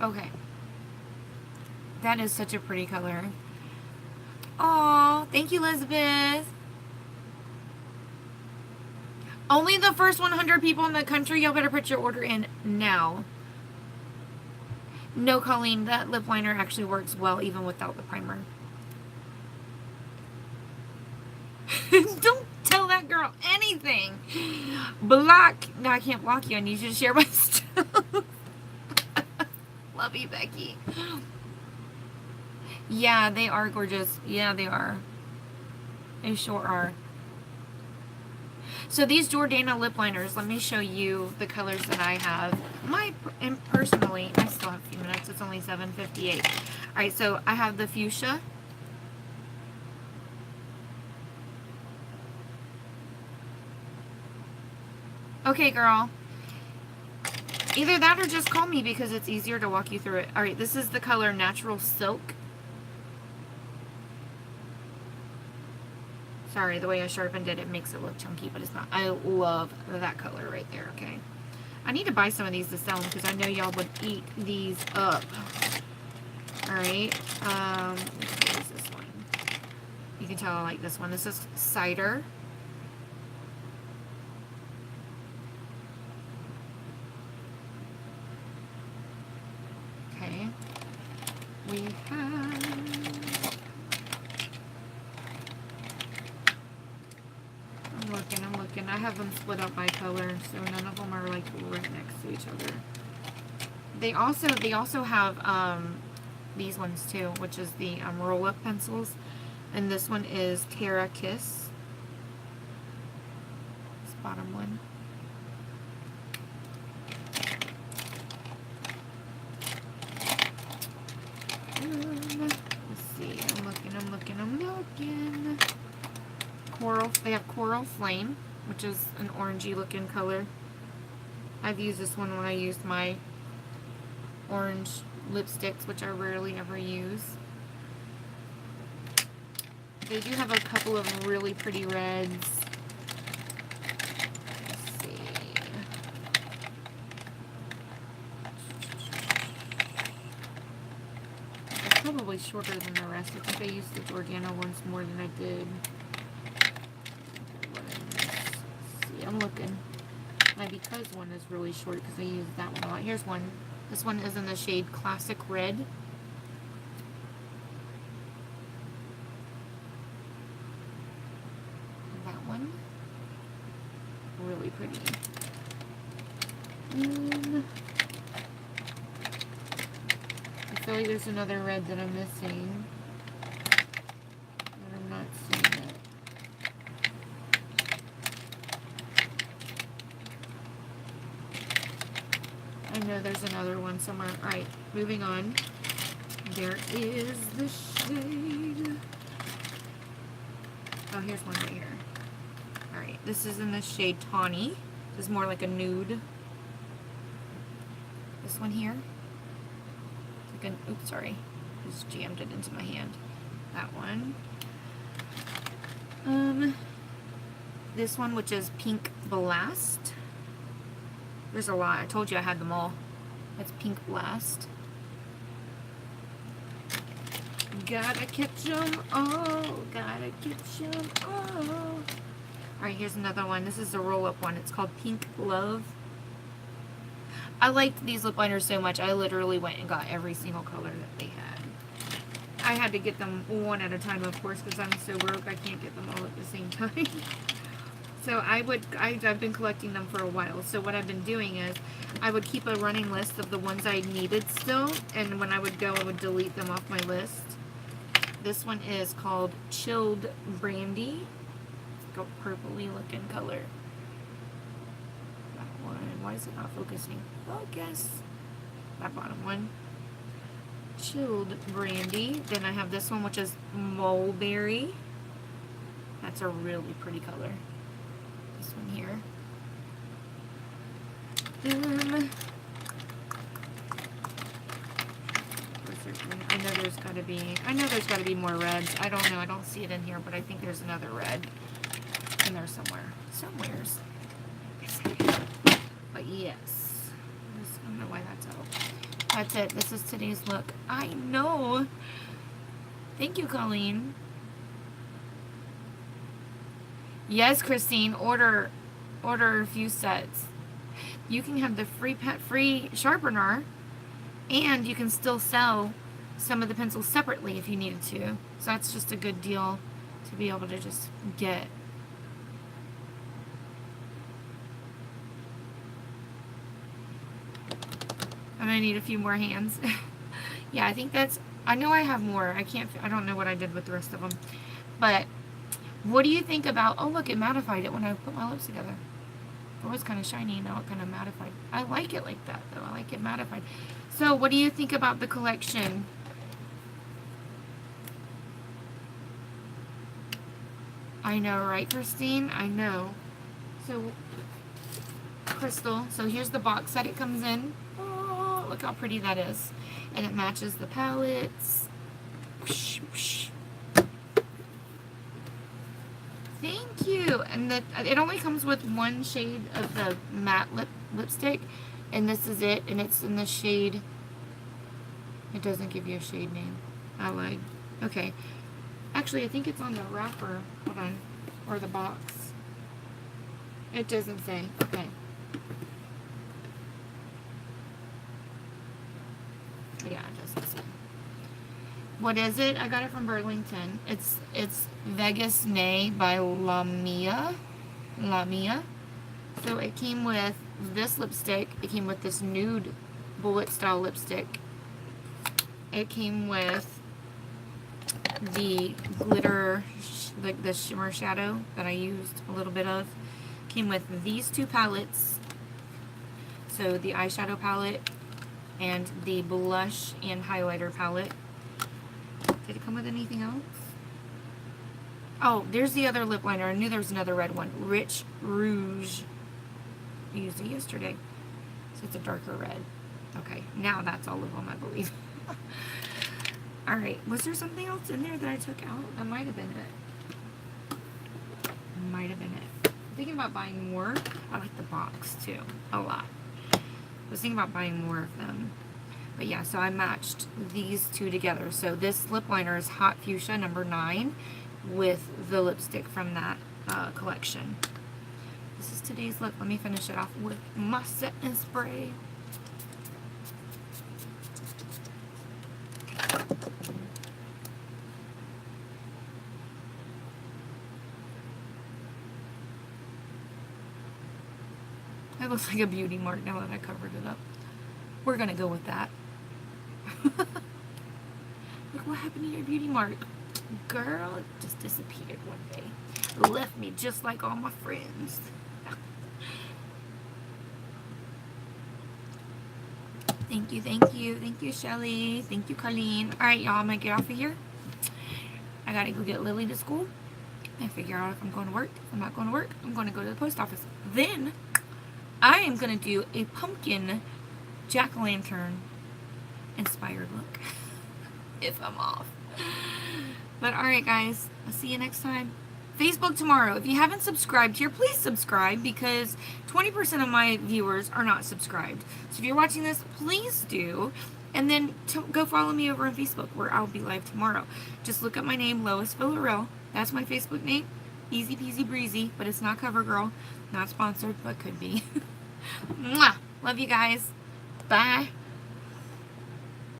Speaker 1: Okay. That is such a pretty color. Aw, thank you, Elizabeth. Only the first 100 people in the country. Y'all better put your order in now. No, Colleen, that lip liner actually works well even without the primer. Don't tell that girl anything. Block. No, I can't block you. I need you to share my stuff. Love you, Becky. Yeah, they are gorgeous. Yeah, they are. They sure are. So these Jordana lip liners, let me show you the colors that I have. Personally, I still have a few minutes. It's only 7:58. All right, so I have the fuchsia. Okay, girl. Either that or just call me because it's easier to walk you through it. All right, this is the color Natural Silk. Sorry, the way I sharpened it, it makes it look chunky, but it's not. I love that color right there, okay? I need to buy some of these to sell them because I know y'all would eat these up. All right, what is this one? You can tell I like this one. This is Cider. Okay. We have... I'm looking. I have them split up by color, so none of them are like right next to each other. They also have these ones too, which is the roll-up pencils, and this one is Terra Kiss. This bottom one. Let's see. I'm looking. Coral. They have Coral Flame, which is an orangey looking color. I've used this one when I used my orange lipsticks, which I rarely ever use. They do have a couple of really pretty reds. Let's see. They're probably shorter than the rest. I think I used the Jordana ones more than I did. I'm looking. My Because one is really short because I used that one a lot. Here's one. This one is in the shade Classic Red. That one. Really pretty. I feel like there's another red that I'm missing. But I'm not seeing it. I know there's another one somewhere. Alright, moving on. There is the shade. Oh, here's one right here. Alright, this is in the shade Tawny. This is more like a nude. This one here. Like an, oops, sorry. Just jammed it into my hand. That one. This one, which is Pink Blast. There's a lot. I told you I had them all. That's Pink Blast. Gotta catch them all. Gotta catch them all. Alright, here's another one. This is a roll-up one. It's called Pink Love. I liked these lip liners so much, I literally went and got every single color that they had. I had to get them one at a time, of course, because I'm so broke I can't get them all at the same time. So I've been collecting them for a while. So what I've been doing is I would keep a running list of the ones I needed still, and when I would go, I would delete them off my list. This one is called Chilled Brandy. It's like a purpley looking color. That one. Why is it not focusing? Focus. That bottom one. Chilled Brandy. Then I have this one, which is Mulberry. That's a really pretty color. This one here. I know there's gotta be more reds. I don't know. I don't see it in here, but I think there's another red in there somewhere. Somewheres. But yes. I don't know why that's out. That's it. This is today's look. I know. Thank you, Colleen. Yes, Christine. Order a few sets. You can have the free sharpener, and you can still sell some of the pencils separately if you needed to. So that's just a good deal to be able to just get. I'm gonna need a few more hands. Yeah, I think that's. I know I have more. I don't know what I did with the rest of them, but. What do you think about, oh look, it mattified it when I put my lips together. It was kind of shiny, now it kind of mattified. I like it like that though, I like it mattified. So what do you think about the collection? I know, right, Christine? I know. So, Crystal, so here's the box that it comes in. Oh, look how pretty that is. And it matches the palettes. Whoosh, whoosh. Thank you. And it only comes with one shade of the matte lipstick, and this is it, and it's in the shade. It doesn't give you a shade name. I lied. Okay. Actually, I think it's on the wrapper. Hold on. Or the box. It doesn't say. Okay. Yeah, it doesn't say. What is it? I got it from Burlington. It's Vegas Nay by Lamia. So it came with this lipstick. It came with this nude bullet style lipstick. It came with the glitter, like the shimmer shadow that I used a little bit of. Came with these two palettes. So the eyeshadow palette and the blush and highlighter palette. Did it come with anything else? Oh, there's the other lip liner. I knew there was another red one. Rich Rouge. I used it yesterday. So it's a darker red. Okay, now that's all of them, I believe. Alright, was there something else in there that I took out? That might have been it. Might have been it. I'm thinking about buying more. I like the box too. A lot. I was thinking about buying more of them. But yeah, so I matched these two together. So this lip liner is Hot Fuchsia number 9 with the lipstick from that collection. This is today's look. Let me finish it off with my setting spray. It looks like a beauty mark now that I covered it up. We're gonna go with that. Look what happened to your beauty mark. Girl, it just disappeared one day. It left me just like all my friends. Thank you, thank you. Thank you, Shelly. Thank you, Colleen. Alright, y'all, I'm gonna get off of here. I gotta go get Lily to school and figure out if I'm going to work. If I'm not going to work, I'm going to go to the post office. Then, I am gonna do a pumpkin jack-o'-lantern inspired look. If I'm off. But alright guys, I'll see you next time. Facebook tomorrow. If you haven't subscribed here, please subscribe because 20% of my viewers are not subscribed. So if you're watching this, please do. And then go follow me over on Facebook where I'll be live tomorrow. Just look up my name, Lois Villarreal. That's my Facebook name. Easy peasy breezy, but it's not CoverGirl. Not sponsored, but could be. Mwah! Love you guys. Bye.